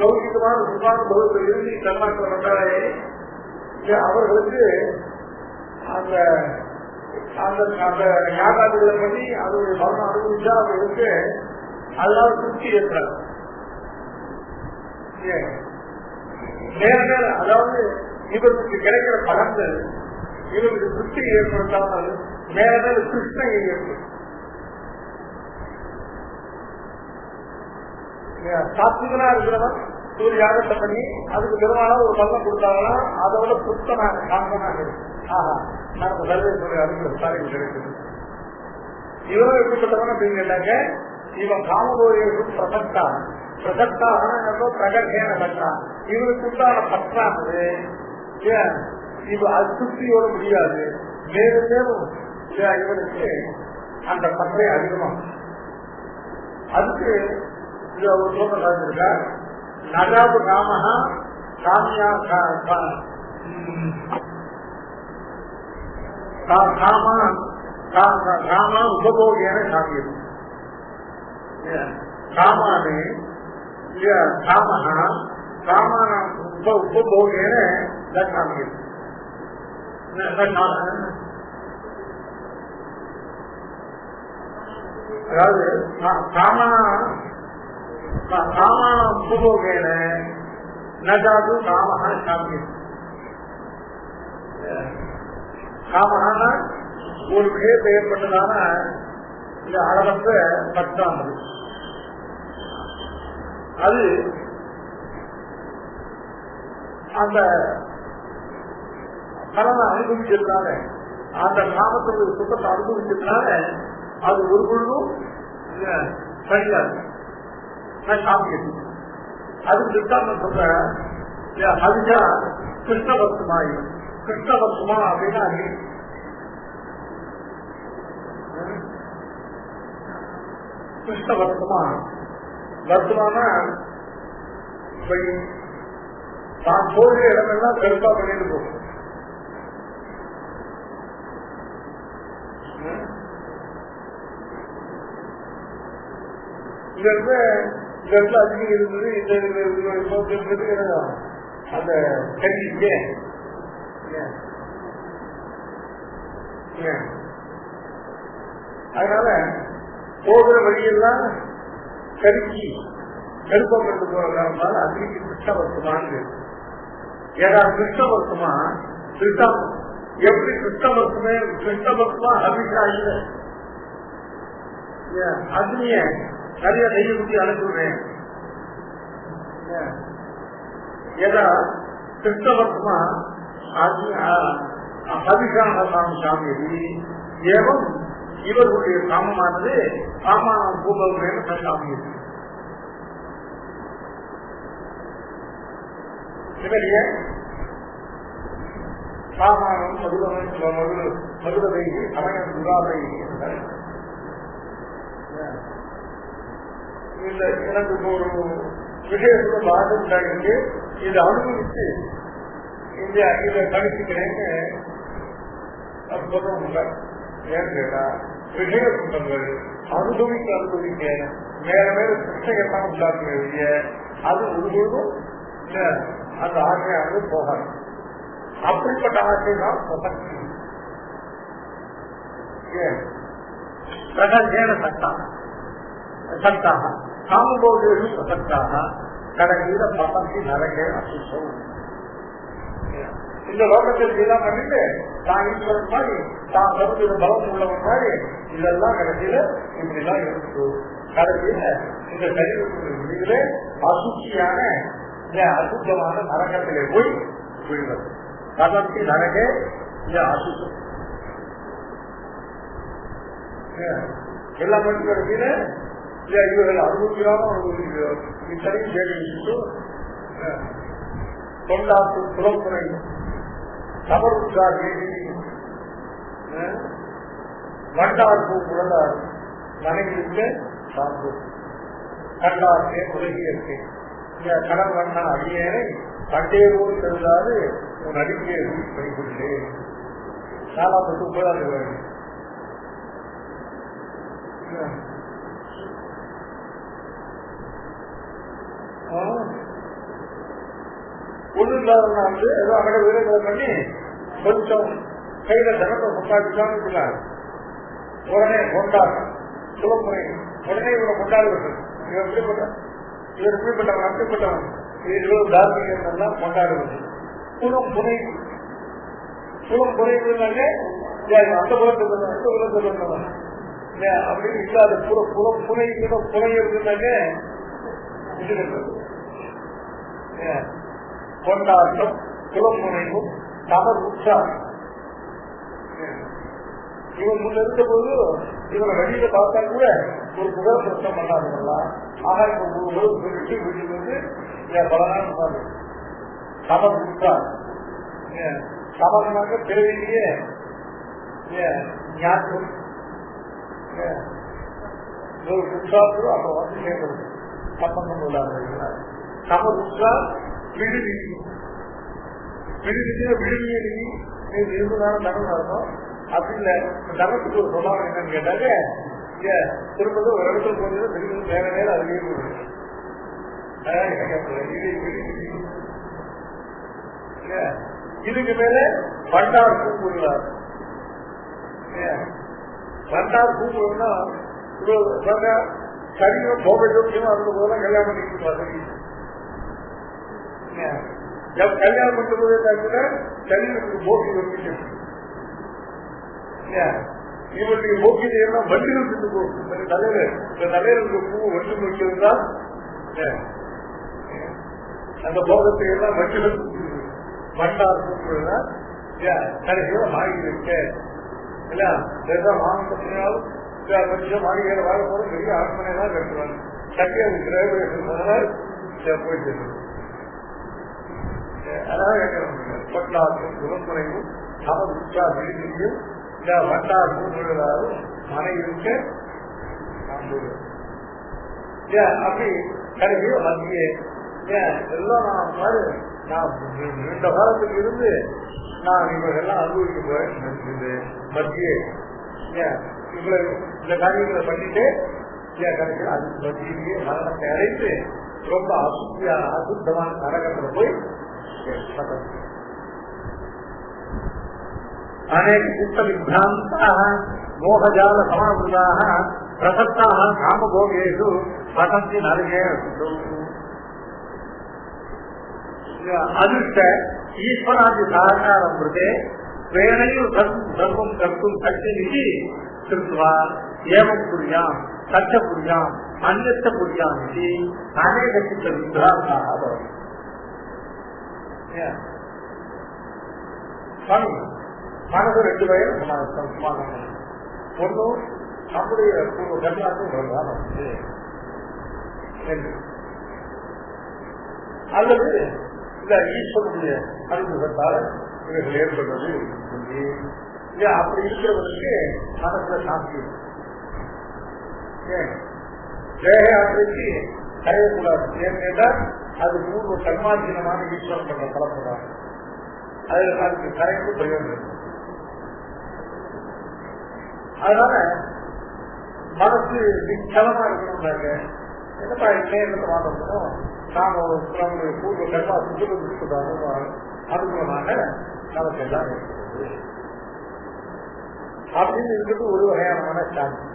லௌகிகமான சுகானுபவத்தில் இருந்து தன்மாற்றம் வந்தாலே அவர்களுக்கு அந்த அந்த யாகாதிகளை பற்றி அதனுடைய மரணம் அனுபவிச்சா அவர்களுக்கு அதனால திருப்தி ஏற்றார். நேர அதாவது இவருக்கு கிடைக்கிற பலன்கள் இவருக்கு திருப்தியை ஏற்படுத்தாமல் நேர கிருஷ்ணனை ஏற்படும். சாத்விகனா இருக்கிறவன் ஒரு யாகத்தை பண்ணி அதுக்கு பெருமானா ஒரு பலனை கொடுத்தாங்கன்னா அதோட புத்தனாக காந்தனாக இருக்கு. ஆஹா நமக்கு சர்வேஸ்வரர் அதுக்கு சாலைகள் கிடைக்குது. இவரும் எப்படிப்பட்டவன் அப்படின்னு கேட்டாங்க, இவன் காமபோதிகளுக்கு பிரசக்தாக பிரகடேன சட்டா. இவருக்கு உண்டான பற்றானது இது அதிருப்தியோட முடியாது. மேலும் மேலும் இவருக்கு அந்த பற்றை அதிகமாகும். அதுக்கு ஒரு சோதனை இருக்கார். நகாபு காமஹா காமியா காமா உபபோகேன காமியது. காமானு காமஹா காமான உபபோகேன காமியது. அதாவது காமா உபபோகேன நகாது காமஹா காமியது. காமஹான ஒரு விஷயத்தை ஏற்பட்டதான இந்த அளவற்ற பற்றானது. அது அந்த பலனை அனுபவிச்சதுனால, அந்த காமத்தினுடைய சுத்தத்தை அனுபவிச்சதுனால அது ஒரு பொழுதும் சரியாது காமியது. அதுக்கு திட்டாந்தம் சொல்ற அதுதான் கிருஷ்ணவர்த்தமாயி. கிருஷ்ணவர்த்தமா அப்படின்னா கிருஷ்ணவர்த்தமா வர்த்தமான தான் போகிற இடமெல்லாம் கருப்பா பண்ணிட்டு போகும். இந்த இடத்துல அதிகம் இருந்தது, இந்த அந்த கல்வி அதனால போகிற வழியெல்லாம் கருக்கி கருப்பம் கொண்டு போறதுனால அதுக்கு கிருஷ்ணவர்த்தமானு. ஏதா கிருஷ்ணவர்த்தமா கிருஷ்ணம் எப்படி கிருஷ்ணவர்த்தமே கிருஷ்ணவர்த்தமா அபிஷாயில அக்னிய நிறைய நெய்ய ஊற்றி அனுப்புவேன். ஏதா கிருஷ்ணவர்த்தமா அபிஷாகம் சாமியதி ஏவம் இவர்களுடைய காமமானது காமான பூபவன் சாமியது. இவரையே சாமானம் மதுரதை சமயம் துராதை இந்த எனக்கு ஒரு விஷயத்துல பாகம் உண்டாகிருக்கு. இதை அனுபவிச்சு இதை கணிச்சுக்கிறேன்னு சொல்றவங்க ஏன்னு கேட்டா விஷய குண்டங்கள் அனுபவிக்க மேல மேல கிருஷ்ணகத்தான் உண்டாக்குற வெளிய அது ஒருபொழுதும் அந்த ஆசையானது போகாது. அப்படிப்பட்ட ஆசை தான் பிரசக்தி. பிரகேன சக்தாக காமபோதேஷு பிரசக்தாக கடகீர பசந்தி நரகே அசுஷம். இந்த லோகத்தில் இதெல்லாம் பண்ணிட்டு தான் ஈஸ்வரன் மாதிரி தான் சமுதிர பலம் உள்ளவன் மாதிரி இதெல்லாம் கடைசியில இப்படிலாம் இருக்கு. கடைசியில இந்த சரீரத்துடைய முடிவிலே அசுச்சியான அசுத்தமான நரகத்திலே போய் விழுவது. பசந்தி நரகே அசுத்தம் எல்லாம் பண்ணி கடைசியில இவர்கள் அனுபவிக்கிறாம அனுபவிக்கிறோம். இத்தனையும் கேட்டு தொண்டாற்று புலத்துறை தவறுக்கார் வண்டார்பு குழந்தார் மனைவிக்கு சார்பு கண்டார்க்கே உலகியற்கே கடல் வண்ணா அடியேனை கண்டேவோடு கருதாது உன் அடிக்கையை கைவிட்டு 4 ஒண்ணு இல்லாதவங்க வந்து ஏதோ அங்கே விருதுகளை பண்ணி கொஞ்சம் கையில தனத்தை கொண்டாடிக்கலாம்னு உடனே கொண்டாடும் சுலமுறை உடனே இவரை கொண்டாடுவது இவர் இப்படிப்பட்டவன் அப்படிப்பட்டவன் இவ்வளவு தார்மீகம் கொண்டாடுவது புலம் புனைவு புலம் புனைவுனாலே அந்த புலத்தில் அந்த புலத்தில் அப்படின்னு இல்லாத புலம் புனைவு புனையிறதுனாலே கொண்டாட்டம் புலம் புனைவும் தமர் உற்சாகம். இவன் முன்ன இருந்த போது இவனை வெளியில பார்த்தா கூட ஒரு புகழ் பிரச்சனை பண்ணாதுங்களா. ஆனா இப்ப சொல்லிட்டு வீட்டுக்கு வந்து பல நாள் பாரு சமம் உற்றார் சமனாக பிறவிலேயே ஞாபகம் ஒரு உற்சாகம் அப்ப வந்து சேர்ந்தது சம்பந்தம் உள்ளார்கள். சம உற்றார் விடுதி விடுதிக்கு விடுதியை நீ இருந்தாலும் தனம் நடக்கும். அப்படி இல்ல தனத்துக்கு ஒரு சொல்லாம என்னன்னு கேட்டாங்க திருப்பதி ஒரு இடத்துல போனது திருப்பதி வேற நேரம் அதுலயே போயிடுது. இதுக்கு மேல பண்டார் கூப்பிடுறார். பண்டார் கூப்பிடுறா சரீரம் போக ஜோக்கியமா அந்த போதெல்லாம் கல்யாணம் பண்ணிட்டு கல்யாணம் பண்ற போதே கூட சரீரத்துக்கு போக்கி வந்துட்டு இவருடைய போக்கியத்தை எல்லாம் வண்டிகள் சென்று போகும். தலையில பூ வண்டி வைக்கிறதுதான் அந்த போகத்தை எல்லாம் வண்டிகள் மண்டார் கூப்பிடுறா கடைசியில மாறி இருக்க இல்ல வாங்கினாலும் மாளிகையில வாழ போற பெரிய அரண்மனை தான் கட்டுவாங்க. சட்டை அது கிரகங்கள் போயிட்டு அதான் கேட்கிறாங்க. குலமுறையும் அவர் உற்சா விடுதியும் வண்டார் கூப்பிடுறாரும் மனை இருக்க அப்படி கடைசியில் மத்திய எல்லாம் நான் பாரு நான் நீண்ட காலத்துக்கு இருந்து நான் இவர்களெல்லாம் அனுபவிக்க போறேன். மத்திய இவ்வளவு இந்த காரியங்களை பண்ணிட்டு கடைசியில் அது மத்தியிலேயே மரணத்தை அடைத்து ரொம்ப அசுத்தமான நரகத்துல போய் अनेक चित्त विभ्रांता मोहजाल समावृता प्रसक्ता कामभोगेषु पतन्ति नरके. अदृष्ट ईश्वरादि सहकारं कृते प्रेरणैव सर्वं कर्तुं शक्तिमिति कृत्वा एवं कुर्यां तच्च कुर्याम् अन्यच्च कुर्याम् इति अनेक चित्त विभ्रान्ताः भवन्ति. மனது 2 வகையில் சமாதானம். ஒன்று நம்முடைய கர்மாக்கும் அல்லது இந்த ஈஸ்வரனுடைய அனுபவத்தால் இவர்கள் ஏற்படுவது. அப்படி இருக்கிறவர்களுக்கு மனசுல சாந்தி தேக யாத்திரைக்கு கரையக்கூடாது. ஏன்னு கேட்டால் அது 3 கர்மாதீனமான ஈஸ்வரன் பண்ற கலப்படாது. அதில் அதுக்கு கரைக்கு பிரயோஜனம். அதனால மனசு நிச்சலமா இருக்கணும்னாங்க என்னப்பா நேரத்தை வாங்கணும். நாம நம்முடைய பூர்வ கர்மா சுற்றுலா அனுபவமாக நமக்கு எல்லாம் இருக்கிறது அப்படின்னு இருக்கிறது ஒரு வகையான மனசாந்தி.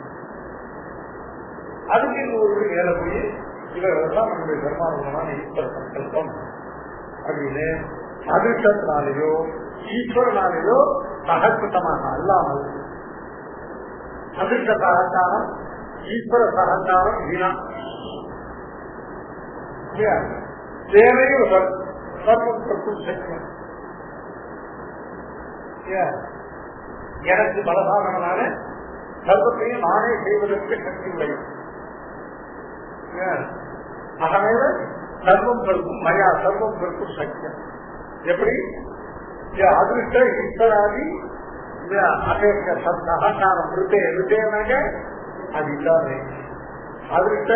அதுக்கு இந்த ஒரு வேலை போய் இவர்கள்தான் நம்முடைய கர்மானுகமான ஈஸ்வர சங்கல்பம் அப்படின்னு அதிர்ஷ்டத்தினாலேயோ ஈஸ்வரனாலேயோ சகக்கிருத்தமாக அல்லாமல் அதிர்ஷ்ட சகச்சாரம் ஈஸ்வர சகச்சாரம் வீணா தேவையும் சர்வம் கற்கும் சக்தியம். எனக்கு பலசாதனமான சர்வத்தையும் நானே செய்வதற்கு சக்தி உடையும். அகமேவ சர்வம் கற்கும் மயா சர்வம் கற்கும் சக்தியம். எப்படி அதிர்ஷ்ட ஈஸ்வராதி அநேக சகச்சாரம் விருத்தேனாக அது இல்லாத அதிர்ஷ்ட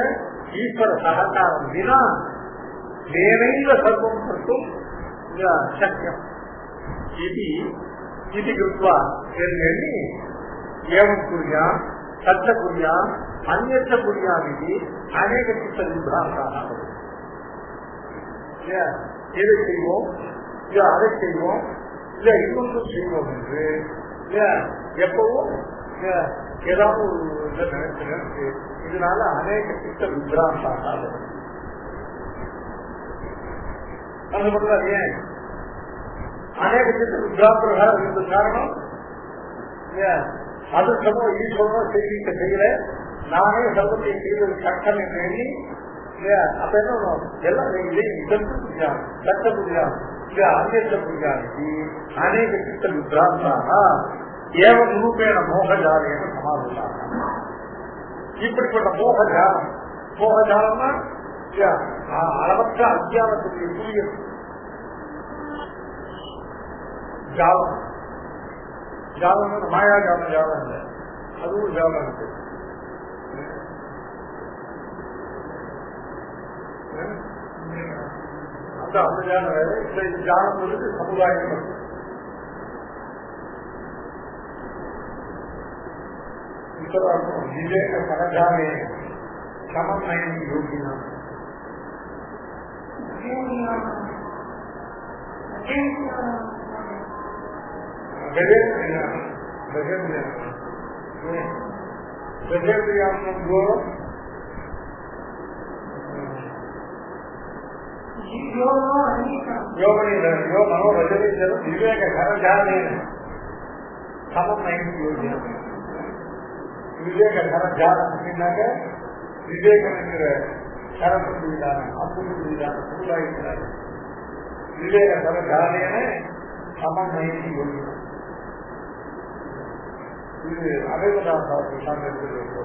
ஈஸ்வர சகச்சாரம் வினா வேறைந்த சர்வம் கற்கும் சக்கியம். இது கிருத்வா எண்ணி ஏவம் குறியா சத்த குறியா அந்நியத்த குறியா விதி அநேக சித்த விபிராந்தாக எதை செய்வோம், இல்ல அதை செய்வோம், இல்ல இன்னொன்றும் செய்வோம் என்று எப்பவும் ஏதாவது ஒரு நினைச்சு இதனால அநேக சித்த விபிராந்தாக அது மட்டும் ஏன் அநேக சித்த விபிராந்தாக இருந்த காரணம் அது சமூக ஈஸ்வரனும் செய்திக்க செய்யல, நானே சர்வத்தை செய்வது சட்டம் என்று எண்ணி அப்ப என்ன எல்லாம் சட்ட புரியாது அந்நியத்த புரியாது அநேக சித்த விபிராந்தாக ஏவம் ரூபேன மோகஜாலேன சமாதான. இப்படிப்பட்ட மோகஜாலம்னா அளவற்ற அத்தியானத்துக்கு புரிய ஜாலம். ஜாலம் மாயாஜாலம் ஜாலம் இல்லை, அதுவும் ஜாலம் இருக்கு. அந்த ஜாலம் வேறு, இந்த ஜாலம் வந்து சமுதாயம். விவேக சரஜாலே சமநயம் யோகினா விவேக சரஜாலே சமநயம் யோகினா. விவேக சரஜாலம் அப்படின்னாக்க விவேகம் என்கிற சரப்புள்ளான அப்புள்ளான சமுதாயத்தினார் விவேக சரஜாலேன சமநயம் யோகினா. இது அவைவதாசாரத்தில் சார்ந்திருக்கிறது.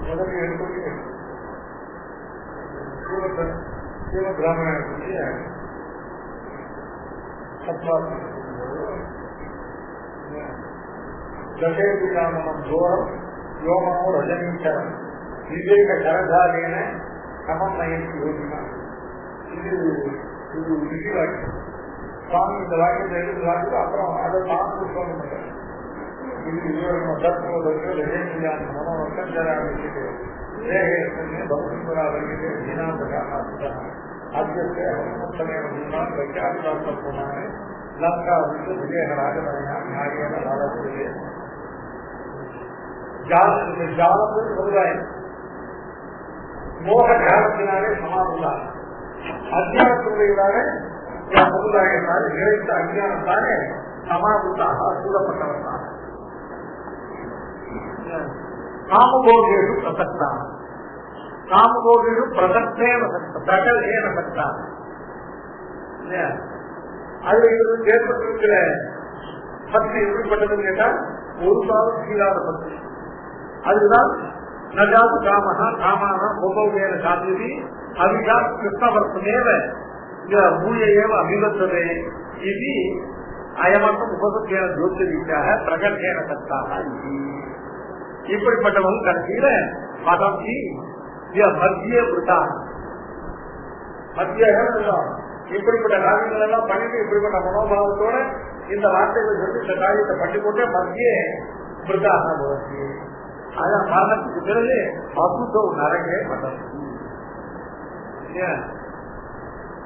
முதல் எடுத்து சிவ பிராமணனுடைய தசேபிராமணம் தோரம் யோமனோ ரஜனீச்சரம் விவேக சரஜாலேன சமநயம் யோகினா. இது விதி வாக்கியம். சுவாமி இந்த வாக்கியத்தை எழுதி வாக்கு அப்புறம் அதை பார்த்து சொல்ல மாட்டார். இது தற்போதைக்கு ரஜேந்திரான மனோசஞ்சராக பௌத்தராக ஜீனாந்தகான அத்தியத்தை அவசமயம் வைக்காதிவாசமான லங்கா வந்து விஜயராஜனாகிய வாழக்கூடிய ஜாலத்தில் சமுதாயம் மோக ஜாலத்தினாலே சமாதான அத்தியானத்துறையினாலே சமுதாயத்தால் இழைத்த அஞ்ஞானத்தாலே சமாபூதாக சூழப்பட்டவர்தான். காமபோகேஷு பிரசக்தான் காமபோகேஷு பிரசக்தேன பிரகல்யேன சக்தான். அதுல இவருக்கு ஏற்பட்டிருக்கிற பக்தி எப்படிப்பட்டதுன்னு கேட்டால் ஒரு காலம் தீராத பக்தி. அதுதான் நஜாது காமஹா காமான உபவேன சாந்தி அவிகா கிருஷ்ணவர்த்தமேவ பூயேவ அபிவர்த்ததே இது அயமர்த்தம் உபசத்தியான ஜோதிரிக்காக பிரகல்யேன சக்தாக. இப்படிப்பட்டவங்க கடைசியில பதவி மத்திய விருத்தா மத்திய இப்படிப்பட்ட காரியங்கள் எல்லாம் பண்ணிட்டு இப்படிப்பட்ட மனோபாவத்தோட இந்த வார்த்தைகளை சொல்லி இந்த காரியத்தை பண்ணி போட்டு மத்திய விருத்தாக போச்சு. அதான் மரணத்துக்கு பிறகு அசுத்தோ நரகே பதவி.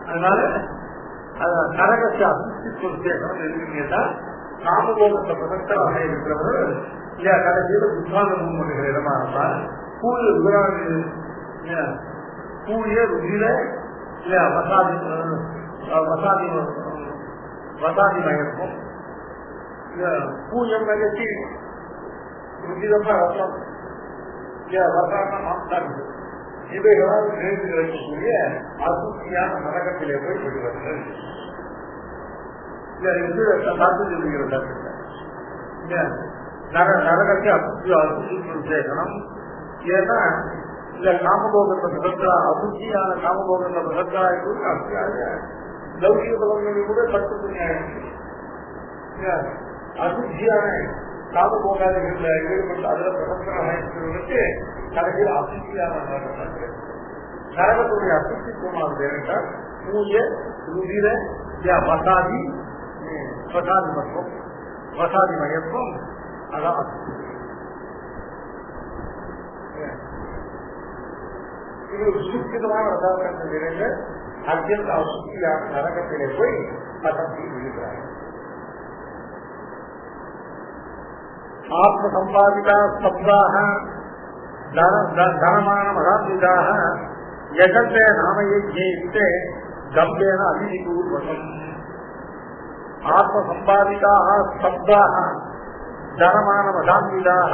அதனால நரகத்தை அசுத்தி சொல்லியதான் இருக்குன்னா காமபோகத்தை பிரசக்தராக இருக்கிறவர்கள் இல்லையா கடைசியில புத்தாந்தமும் பண்ணுகிற இடமா இருந்தால் கூடிய கூடிய ருதிர இல்லையா வசாதி மயக்கும் பூஜம் நிகழ்ச்சி ருதிரமா ரசம் இல்லையா வசான மாம்சம் இவைகளால் நிறைந்து கிடைக்கக்கூடிய அசுத்தியான நரகத்திலே போய் விடுவார்கள். பார்த்து சொல்லுகிற நரகத்தை அசுத்தி சேர்க்கணும். ஏன்னா இந்த காமபோகத்தை பிரசக்தா அசுத்தியான காமபோகத்தை பிரசக்தா அசுத்தியாக லௌகிக பலன்களில் கூட பட்டு புண்ணியாயிடுச்சு. அசுத்தியான காமபோகாதிகளில் ஈடுபட்டு அதுல பிரசக்தனாக இருக்கிறவர்களுக்கு கடைசியில் அசுத்தியான நரகத்துடைய அசுத்தித்துவமானது என்றால் பூஜை ருதிர வசாதி மத்துவம் வசாதி மயத்துவம் அதான் இது சுத்திதமான உதாரணங்கள் நிறைந்த அத்தியந்த அசுத்தியான நரகத்திலே போய் பதத்தில் விழுகிறார்கள். ஆத்ம சம்பாதிதா சப்தாக தனமான மகாந்திதாக யகத்தே நாமையை ஜெயித்தே கம்பேன அதிபூர்வகம். ஆத்ம சம்பாதிதாக சப்தாக தனமான மகாந்திதாக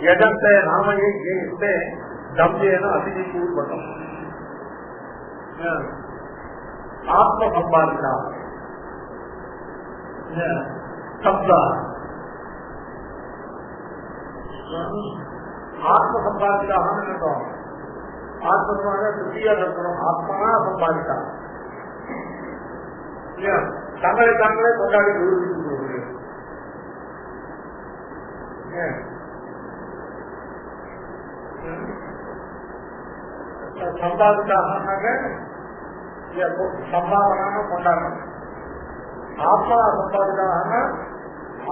யகத்தே நாமையை ஜெயித்தே கம்பேன அதிபூர்வகம். ஆத்ம சம்பாதிதாக சப்தா ஆத்ம சம்பாதிதாக இருக்கோம். ஆத்மமாக திருப்தியாக இருக்கணும். ஆத்மனா சம்பாதித்தா தங்களை தாங்களே கொண்டாடி சம்பாதித்தாக சம்பாவனாக கொண்டாடணும். ஆத்மா சம்பாதித்தாக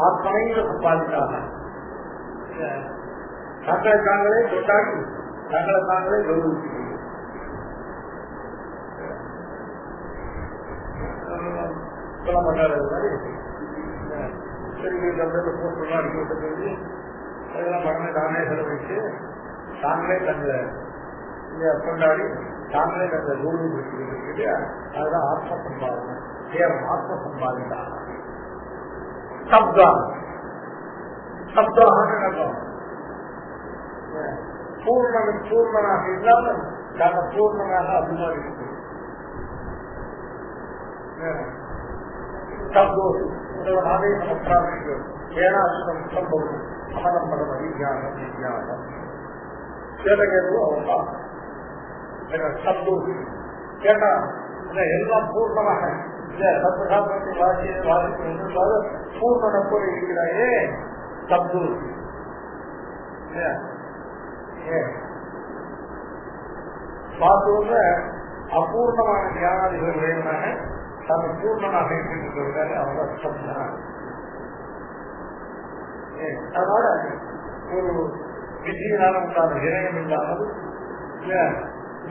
ஆத்மனையில சம்பாதித்தாக தங்களை தாங்களே கொண்டாடி தங்களை தாங்களே கௌரவிச்சு சொல்ல மாட்டாரு. சரி போட்டுலாம் அடிக்கப்பட்டு அதெல்லாம் பண்ண தானே செலவழிச்சு தாங்களே தங்களை கொண்டாடி தாங்களே தங்களை கௌரவிச்சு இல்லையா? அதுதான் ஆத்ம சம்பாதனை. கேவலம் ஆத்ம சம்பாதிதா சப்தா சப்தான்னு நடக்கும். பூர்ணனாக இல்லாமல் நாங்கள் பூர்ணனாக அபிமானிக்கிறோம். அதே நமஸ்காரம் ஏனாசிரம் சம்பவம் அமலம்பரம் அவிஜானம் விஜயானம் கேட்டோ அவன் சப்தோசி கேட்டா எல்லாம் பூர்ணமாக சப்தசாஸ்திரத்தை வாசிக்க பூர்ணனை போல இருக்கிறாயே சப்தோசி. பார்த்தோம்ல அபூர்ணமான தியானாதிகள் வேணுமான தன்னை பூர்ணமாக இருக்கின்றவர்கள் அவங்க சப்தான். அதனால ஒரு விதியினால உண்டான இணையம் இல்லாமல்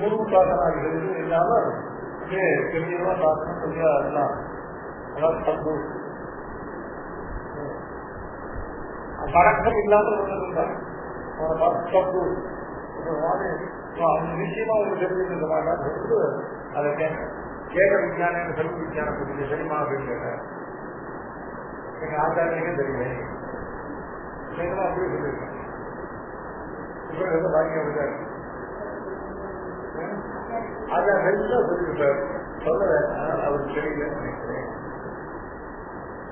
முழு சாசனாதிகள் இல்லாமல் தெளிவா சாசனம் தெளிவா எல்லாம் அதாவது சந்தோஷம் பழக்கம் இல்லாமல் வந்திருந்தார். நிச்சயமா ஒரு தெரிஞ்சிருக்க மாட்டாங்க. அதை கேட்க விஞ்ஞானம் செல்வ விஞ்ஞானம் பற்றி தெரியுமா அப்படின்னு கேட்டேன். எங்க ஆச்சாரியனே தெரியல. அப்படி சொல்லியிருக்கேன். பாக்கியம் இருக்காரு ஆச்சாரியன் சொல்லியிருக்காரு. சொல்ல அவருக்கு தெரியலன்னு நினைக்கிறேன்.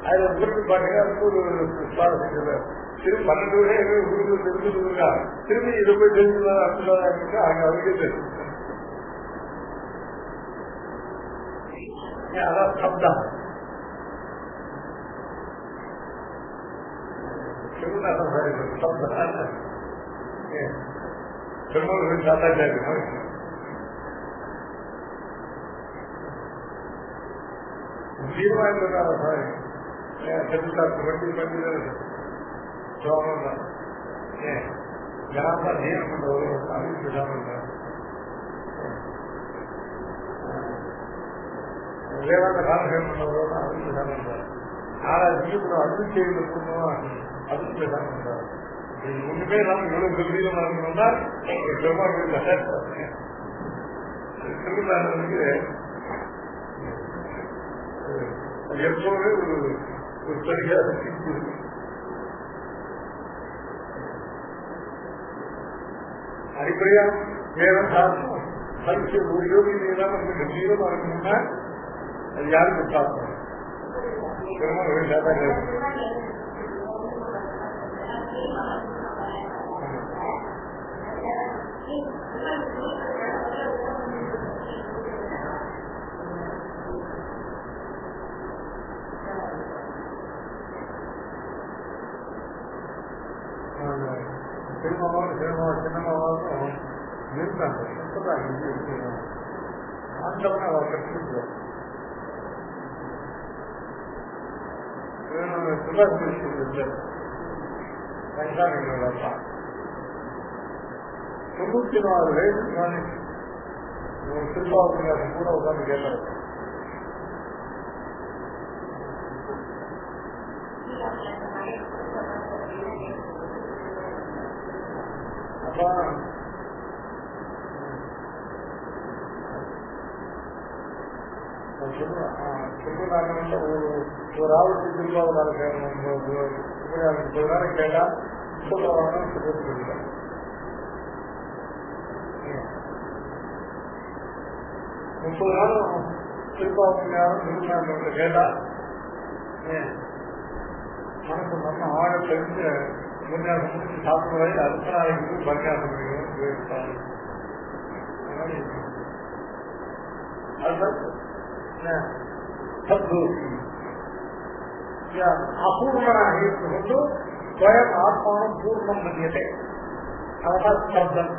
அதுல குறிப்பு பாருங்க. அதுக்கு ஒரு சுவாரஸ்யம் திரும்ப 12 வருஷம் குருகுல தெரிஞ்சுருக்கா திரும்பி இதை போய் தெரிஞ்சுதான் அங்க அவருக்கே தெரியும். அதான் சப்தம். திருமணம் சாத்தாச்சாரி தீர்மானம் வண்டி பண்ணி யாரா நேரம் பண்றவர்கள் அறிவிப்பு வேதாந்த காலகம் பண்ணவர்கள் அறிவிப்பு சாமிந்தார். ஆனா அறிவிச்செய்தியில் குடும்பமா அறிவிப்பு சாமிந்தார். ஒண்ணுமே இல்லாம இவ்வளவு கம்பீரமா இருக்கணும்னா திருவிழாவுக்கு எப்போவே ஒரு சரியாக அடிப்படையா வேதம் சாஸ்திரம் மனுஷ ஒரு யோகியம் இல்லாமல் கம்பீரமா இருக்கணும்னா அது யாருக்கு சாஸ்திரம் பெருமாவும் சின்னமாவும் இருந்தாங்க ஆண்டவனை அவர் கற்றுக்குவார். ரங்கானங்களப்பா 94 வயசு திருப்பாவூர் கூட உட்கார்ந்து கேட்டாரு. அப்பா சொல்லுறாங்க ஒரு ஆளுக்கு திருப்பாவூர் கேட்டா சொல்லுவாங்க. 30 நாளும் திருப்பாவூர் கேட்டா மனசு நம்ம ஆழ தெரிஞ்சு முன்னாடி முடிச்சு சாப்பிடுவதை அடுத்த நாளைக்கு பரிகாசம் அபூர்ணனாக இருந்து கொண்டு ஸ்வயம் ஆத்மானம் பூர்ணம் பண்ணியதே. அதான் சப்தம்.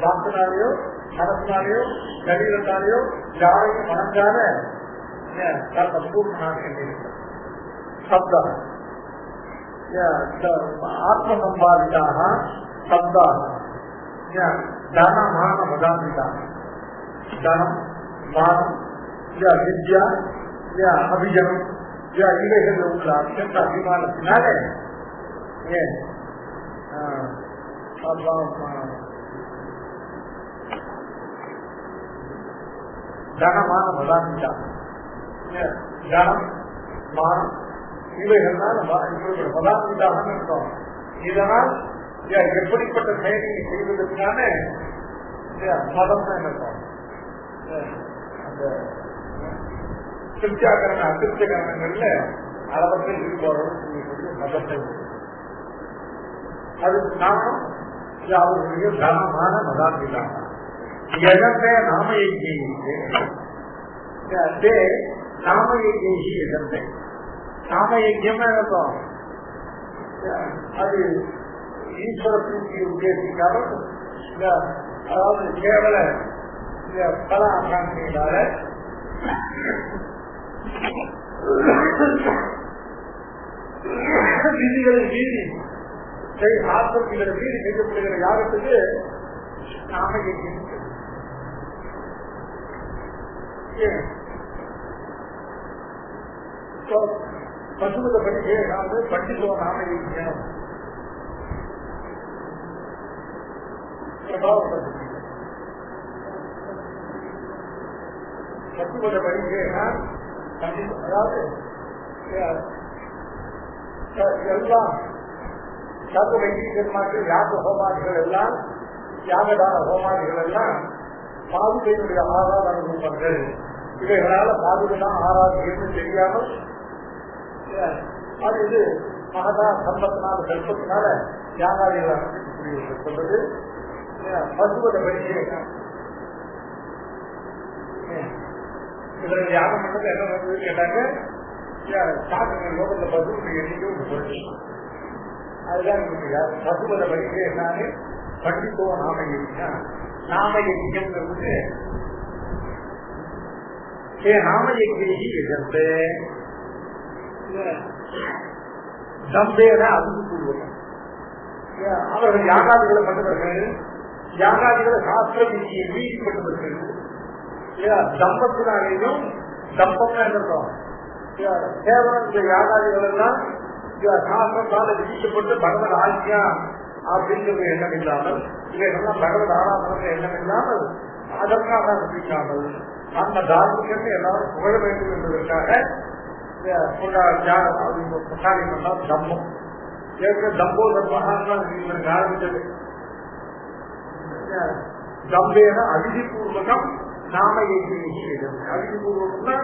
வாக்குனாலேயோ மனசினாலேயோ சரீரத்தாலேயோ யாரையும் மனஞ்சால பூர்ணனாக சப்தம். ஆத்மசம்பாதிதாக சப்தாக தனமான மதாந்திதாக தனம் மானம் வித்யா அபிஜனம் இவைகள் உள்ள அत्यந்த அபிமானத்தினாலே தனமான மதாந்திதாக தனம் மானம் இவைகள்னால் மதாந்திதாக இருக்கும். இதனால் எப்படிப்பட்ட செயலியை செய்வதற்கான மதம் தான் இருக்கும். அந்த சிற்சாகரண அசிற்சகரணங்கள்ல அளவற்றை ஈடுபாடு மதத்தை அது நாமம் அவர்களுடைய தனமான மதாந்திதாக எதந்தே நாமயக்கி நாமயக்கி எதந்தே நாமயக்கியம் இருக்கும். அது ஈஸ்வர பிரீதியை உத்தேசிக்காமல் அதாவது கேவல பல ஆகாங்கினால விதிகளை மீறி ஆத்மங்களை மீறி செய்யப்படுகிற யாகத்துக்கு நாமயக்கியம். பசுமத படிக்கை பண்டிதோ நாமயக்கியம் பசுமத படிக்கைனா அதாவது எல்லாம் சர்வ வைத்தியமாற்று யாக ஹோமாதிகள் எல்லாம் யாகதான ஹோமாதிகள் எல்லாம் பாதுகையுடைய ஆறாத அனுபவங்கள் இவைகளால பாதுகைதான் ஆராதிகள் தெரியாமல் அது இது மகதா சம்பத்தினால கல்பத்தினால யாகாதிகள் அனுப்பிக்கூடிய சொல்றது பசுவத படிக்கை. இதில் யாகம் பண்ணது என்ன வந்து கேட்டாங்க லோகத்தில் பசுவுடைய எண்ணிக்கை அதுதான் பசுவத படிக்கை என்னான்னு பண்டித்தோ நாமயக்கியம். நாமயக்கியம்ங்கிறது நாமயக்கி எதிர்த்து தம்பேன அனுபவம். அவர்கள் யாகாதிகளை பண்ணுவார்கள். யாகாதிகளை சாஸ்திர விதியை மீறிப்பட்டவர்கள். தம்பத்தினாலேயும் தம்பம் என்றோம் கேவலம் இந்த யாகாதிகள் எல்லாம் சாஸ்திரத்தால விதிக்கப்பட்டு பகவத் ஆஜ்யா அப்படிங்கிற எண்ணம் இல்லாமல் இவைகள்லாம் பகவத் ஆராதனை எண்ணம் இல்லாமல் அதற்காக அனுப்பிக்காமல் அந்த தார்மிகத்தை எல்லாரும் புகழ வேண்டும் என்பதற்காக தம்பம் தம்போ தர்மம் ஆரம்பித்தது. தம்பேன அவிதிபூர்வகம் நாமயக்கி அவிதிபூர்வகம்னா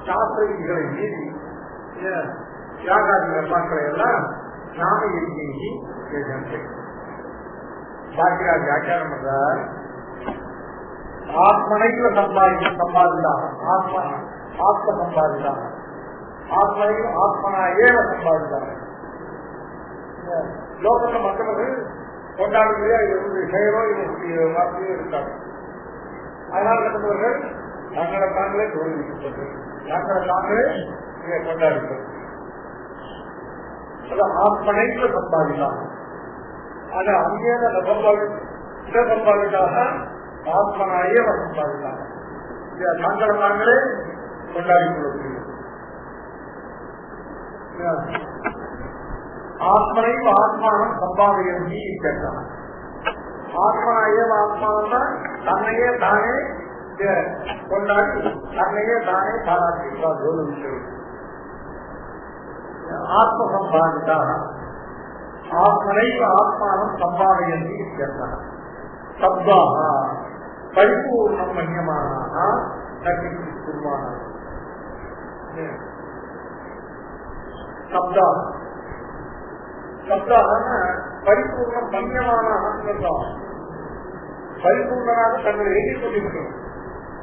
சாஸ்திர விதிகளை மீறி யாகாதி கர்மாக்களை எல்லாம் நாமயக்கி பாக்கியராஜ் வியாக்கியானம் பண்றார். ஆத்மனைக்குல சம்பாதிதாக ஆத்ம சம்பாதிதாக ஆத்மனையும் ஆத்மனா ஏவ சம்பாதிதாக. லோகத்துல மற்றவர்கள் கொண்டாடுறதே இது செயலோ இது வார்த்தையோ இருக்காது. அதனால் இருந்தவர்கள் தங்களை தாங்களே தோல்விப்பது, தங்களை தாங்களே கொண்டாடுவது. ஆத்மனைக்கு சம்பாதிக்கலாம். அது அங்கேயே சம்பாதிக்காக ஆத்மனாயே சம்பாதிக்கலாம். தங்களை தாங்களே கொண்டாடிக் கொள்வது. ஆத்மனையும் ஆத்மானம் சம்பாதியம் கேட்டான். ஆத்மனாயே ஆத்மானம்னா தன்னையே தானே கொண்டாடி தன்னையே தானே பாராட்டி ஆத்ம சம்பாதித்தாக ஆத்மனைக்கு ஆத்மானம் சம்பாதயம் கேட்டான். சப்தாக பரிபூர்ணம் மன்யமான குருவான சப்தா சப்தாக பரிபூர்ணம் மன்யமான பரிபூர்ணமாக தங்களை எழுதி கொண்டிருக்கிறோம்.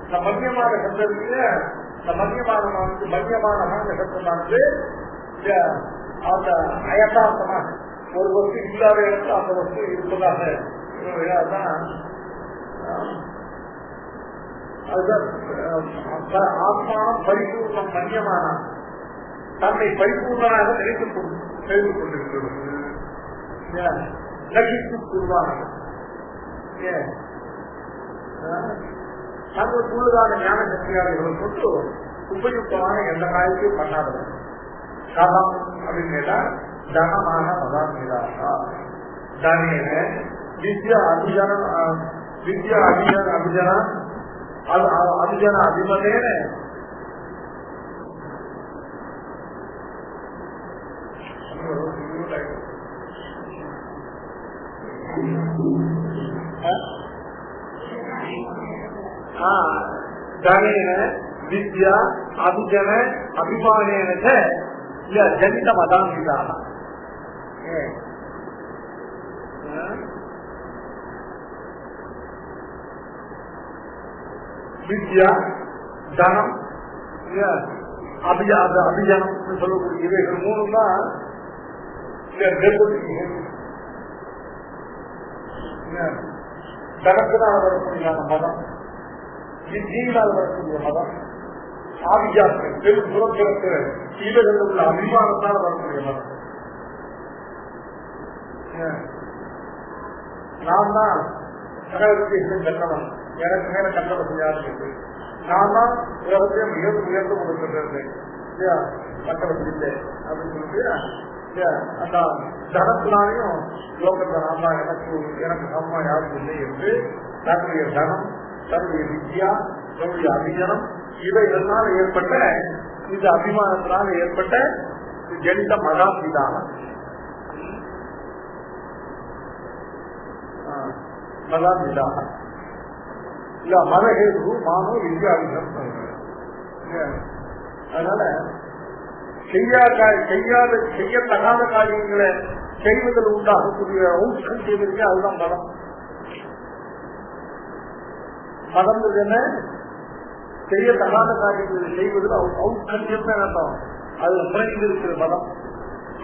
இந்த மன்யமான சப்தத்தில இந்த மன்யமான சப்தமானது அந்த அயதார்த்தமாக ஒரு வஸ்து இல்லாத இடத்துல அந்த வஸ்து இருப்பதாக ஆத்மானம் பரிபூர்ணம் மன்யமான தன்னை பரிபூர்ணமாக நினைத்துக் கொண்டிருக்கிறது. தங்களுக்குள்ளதான ஞான சக்தியாளர்களை கொண்டு உபயுக்தமான எந்த காரியத்தையும் பண்ணாதது. கதம் அப்படின்னு கேட்டா தனமான மதாமீராக தனேன வித்யா அபிஜன அபிமதேன தனேன வித்யா அபிஜன அபிமானேன ஜனித மதாமீராக வித்யா தனம் அபிஜனம் சொல்லக்கூடிய இவைகள் மூணும் தான் தனத்தினால் வரக்கூடிய மதம், வித்தியினால் வரக்கூடிய மதம், ஆதிஜாத்திரை பெரும் புறத்திற்கு இவைகளில் உள்ள அபிமானத்தால் வரக்கூடிய மதம். நான் தான் சகலத்தையும் கண்டவன், எனக்கு மேல கண்டவன் யாருக்கு நான் தான் உலகத்தையும் உயர்ந்து கொடுக்கின்றேன் கண்டவன் இல்லை அப்படின்னு சொல்லிட்டு அந்த தனத்தினாலையும் லோகத்தில் நான் தான் எனக்கு அம்மா யாரும் இல்லை என்று தன்னுடைய தனம், தன்னுடைய வித்யா, தன்னுடைய அபிஜனம் இவைகளால் ஏற்பட்ட இந்த அபிமானத்தினால் ஏற்பட்ட ஜனித மதாபிதானம் மதாபிதானம் இல்ல மதஹேது மானோ வித்யாபிதம். அதனால செய்யத்தகாத காரியங்களை செய்வதில் உண்டாகக்கூடிய ஔஷந்தியம் இருக்கு, அதுதான் மதம். மதம் என்ன? செய்யத்தகாத காரியங்களை செய்வதில் ஔஷந்தியம் தான் அர்த்தம். அதுல குறைந்து இருக்கிற மதம்.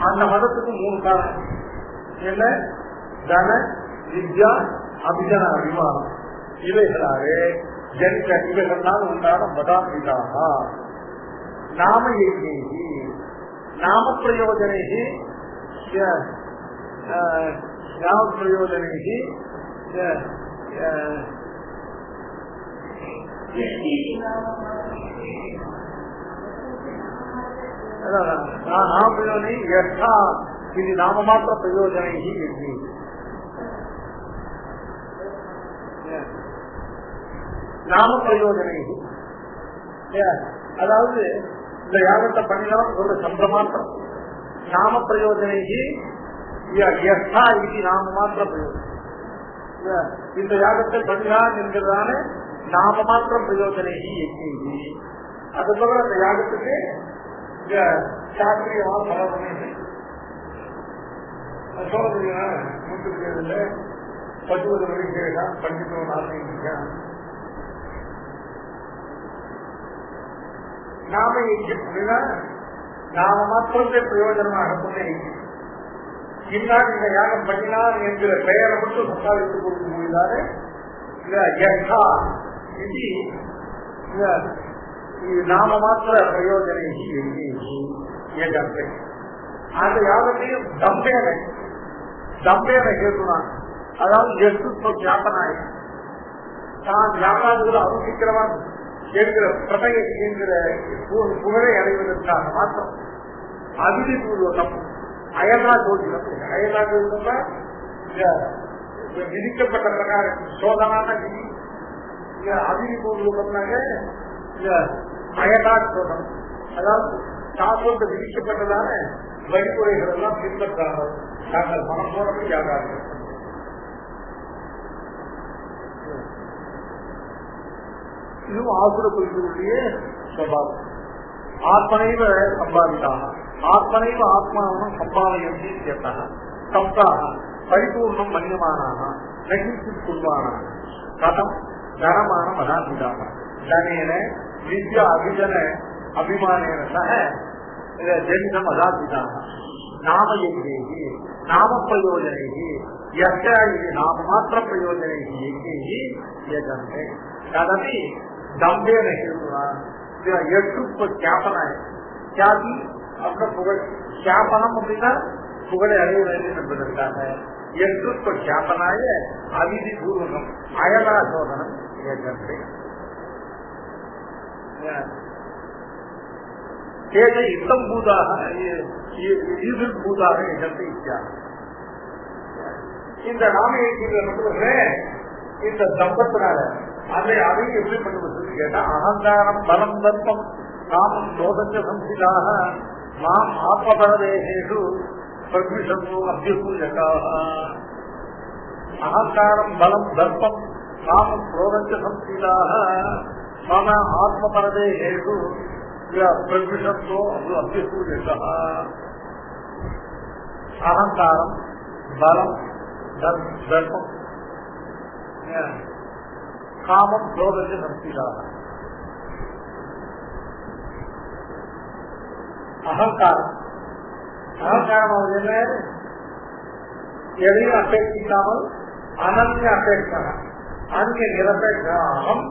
அந்த மதத்துக்கு 3 காரணம் என்ன? தன, வித்யா, அபிஜன அபிமானம் இவைகளாவே ஜனித இவைகளால் உண்டான மதாபிதாக நாம யஜ்ஞேஹி நாம பிரயோஜனைஹி நாம பிரயோஜனைஹி நாம பிரயோஜனை யथा இது நாம மாத்திர பிரயோஜனைஹி யஜ்ஞேஹி நாம பிரயோஜனை. அதாவது இந்த யாகத்தை பண்ணினவன் ஒரு சம்பிரமாத்திரம் நாம பிரயோஜனை நாம மாத்திர பிரயோஜனம். இந்த யாகத்தை பண்ணினான் என்கிறதான நாம மாத்திரம் பிரயோஜனை. அது போல அந்த யாகத்துக்கு சாஸ்திரியமா பலவனை சொல்ல முடியும். 10 மணிக்கு பண்டிதவன் ஆரம்பிச்சான். நாம யஜ்ஞம் அப்படின்னா நாம மாத்திரத்தை பிரயோஜனமாக கொண்ட யஜ்ஞம். இன்னார் இந்த யாகம் பண்ணினார் என்கிற பெயரை மட்டும் சம்பாதித்துக் கொடுக்க முடியாது. நாம மாத்திர பிரயோஜனை அந்த யாகத்தையும் தம்பேனை கேட்கணும். அதாவது எட்டு ஜாப்பனாய் தான் யாகாதுகளை அனுசிக்கிறவன் என்கிற பிரதையை என்கிற புகழை அடைவதற்காக மாத்திரம் அபிதிபூர்வகம் அயலா ஜோதிடம். அயலா ஜோதிடம்னா விதிக்கப்பட்ட பிரகாரம் சோதனான விதி. அபிதிபூர்வகம்னாங்க அயலா சோதனம். அதாவது சாஸ்திரத்தை விதிக்கப்பட்டதான வழிமுறைகள் எல்லாம் பின்பற்றாமல் நாங்கள் மனம் போனது யாராக இதுவும் ஆசுர குறிப்பினுடைய சுபாவம். ஆத்மனைவ சம்பாதித்தாக ஆத்மனைவ ஆத்மாவனம் சம்பாதயந்தி கேட்டாக சப்தாக பரிபூர்ணம் மன்யமானாக நகித்து குர்வான கதம் தனமான மதாந்திதாக தனேன வித்யா அபிஜன அபிமானேன சக ஜனிதம் அதாந்திதாக நாமயங்கேகி நாம பிரயோஜனைகி யஸ்யாயி நாம மாத்திர பிரயோஜனைகி எங்கேகி யஜந்தே ததபி தம்பேன எட்டு கேப்பனாய் கியாதி அப்படின்னா புகழ் கேப்பனம் அப்படின்னா புகழை அடைய வேண்டும் என்பதற்காக எட்டு கேப்பனாய அவிதி பூர்வகம் அயலா சோதனம் யஜந்தே தேஜ இத்தம் பூதாக பூதாக யஜந்தே இத்தியாக. இந்த நாமயங்களை இந்த தம்பத்தினால அதையும் எப்படி பண்ணுவது கேட்டா அகங்காரம் பலம் தர்ப்பம் காமம் லோகஞ்ச சம்சிதாக மாம் ஆத்மபரதேகேஷு பிரவிஷந்தோ அபியசூயகாக. அகங்காரம் பலம் தர்ப்பம் காமம் லோகஞ்ச சம்சிதாக மம ஆத்மபரதேகேஷு பிரவிஷந்தோ அபியசூயகாக. அகங்காரம் பலம் தர்ப்பம் காமம் லோகத்தை நம்பிதாக. அகங்காரம் எதையும் அபேட்சிக்காமல் அனன்ய அபேட்சம் அந்நிய நிரபேட்ச அகம்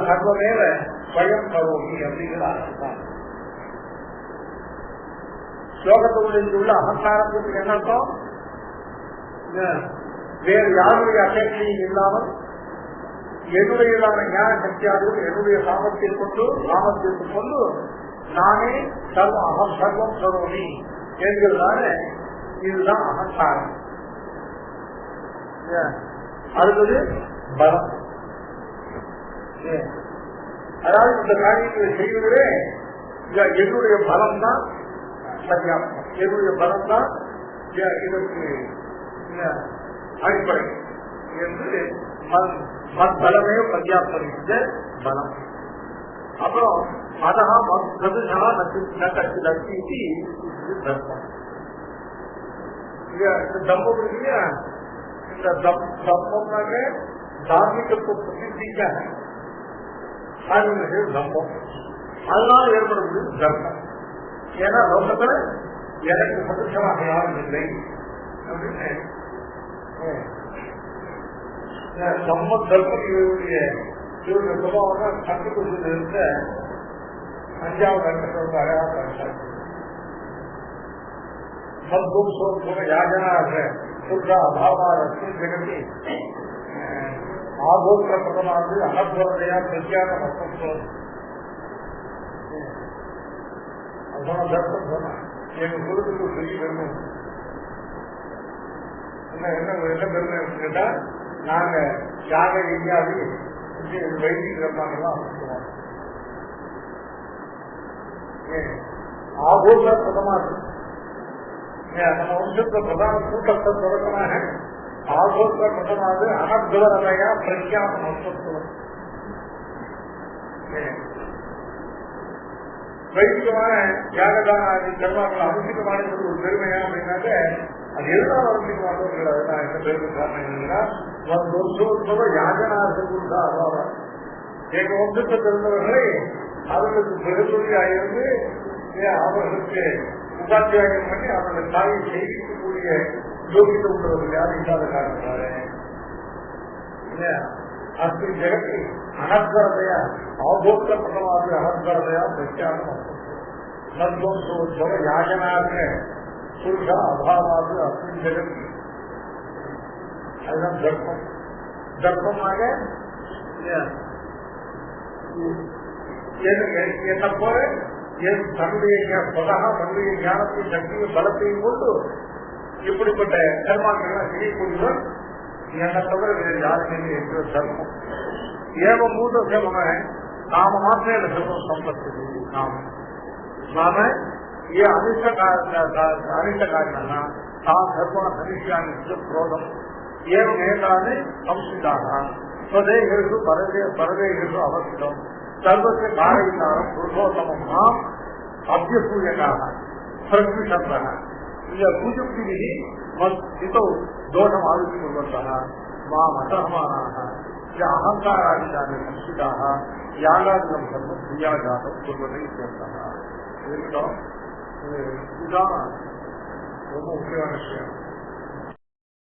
சர்வமேவ ஸ்வயம் கரோமி அப்படிங்கிற அர்த்தம். ஸ்லோகத்தில் உள்ள அகங்காரத்துக்கு என்ன அர்த்தம்? வேறு யாருடைய அபேட்சையும் இல்லாமல் என்னுடையதான ஞான சக்தியாகவும் என்னுடைய சாமர்த்தியத்தை கொண்டு நானே அகம் சர்வம் கரோமி என்கிறதான இதுதான் அகங்காரம். அடுத்தது பலம். அதாவது இந்த காரியங்களை செய்வதே என்னுடைய பலம் தான் பர்யாப்தம். என்னுடைய பலம் தான் இதற்கு அடிப்படை என்று பலமே பர்யாப்தம் பலம். அப்புறம் அதா நத்தி தர்ப்பம். தம்பம் இல்லையா? இந்த தம்பம்னாக்க தார்மிகத்தை பிரசித்திக்காக தம்பம். அதனால ஏற்படக்கூடிய தர்மம். ஏன்னா லோகத்துல எனக்கு சதுஷமாக யாரும் இல்லை அப்படின்னு சம்மத் தர்மம் இவருடைய சுபாவம் சங்கத்தில் இருந்த 5வது அங்கத்தோட அழகாக மத்வம்சோத்வ யாஜனாக சுர்கா பாபாரத்து ஜெகதி ஆகோத்திர பிரதமானது அனத்வரதையா பிரத்யாக மத்தம் சொன்ன தர்மம் சொன்ன எங்க குருத்துக்கு சொல்லி பெருமை என்ன பெருமை கேட்டா நாங்க யாக இந்தியாவி வைத்திய கிரமங்கள்லாம் அமைச்சுவோம். ஆகோத்திர பிரதமானது நம்ம வம்சத்துல பிரதான கூட்டத்தை தொடக்கமாக ஆகோத்திர பிரதமானது அனத்வரதையா பிரத்யாக மத்தத்துவம். வைதிகமான யாகதான கர்மாக்களை அனுஷ்டிக்கமான ஒரு பெருமையா அப்படின்னாக்க அது எதுதான் அனுஷ்டிக்கமாட்டோம். அதுதான் என்ன பெருமை காரணம் என்னன்னா யாஜனார்கள் தான் அவாவா எங்க வம்சத்தை தெரிந்தவர்களை அவர்களுக்கு பெருமையா இருந்து அவர்களுக்கு உபாத்தியாயம் பண்ணி அவர்கள் தாயை செய்யக்கூடிய யோகித்த உள்ளவர்கள் யாரும் இல்லாத காரணத்தாரு அஸ்தி ஜெகத்தி அனஸ்வரதையா அவபோக்த பிரதமாவது அனஸ்வரதையா பிரச்சாரம் நத்வம்சோத்சவ யாஜனாக புருஷ அபாவாது அஸ்தி ஜெகத்தி அதுதான் தர்மம். தர்மமாக என்ன போல தன்னுடைய தன்னுடைய ஞானத்தையும் சக்தியும் பலத்தையும் கொண்டு இப்படிப்பட்ட கர்மாக்கள் செய்யக்கூடியவர் என்ன தவிர வேறு யாருமே என்ற தர்மம். ஏவ மூத சர்ம நாம மாத்திர சர்வம் சம்பத்து நாம நாம ये अनिष्ट कारणा धर्म धनिष्यानि क्रोधम एवं एतानि संस्थिताः स्वदेहेषु परदेहेषु अवस्थितम् सर्वस्य कारयितारं पुरुषोत्तमं माम् अभ्यसूयकाः प्रद्विषन्तः पूजुक्तिभिः मत्स्थितौ दोषम् आविष्कुर्वन्तः माम् असहमानाः अहङ्कारादिकानि संस्थिताः यागादिकं धर्मं क्रियाजातं कुर्वन्ति इत्यर्थः. இதுதான் ரொம்ப முக்கியமான விஷயம்.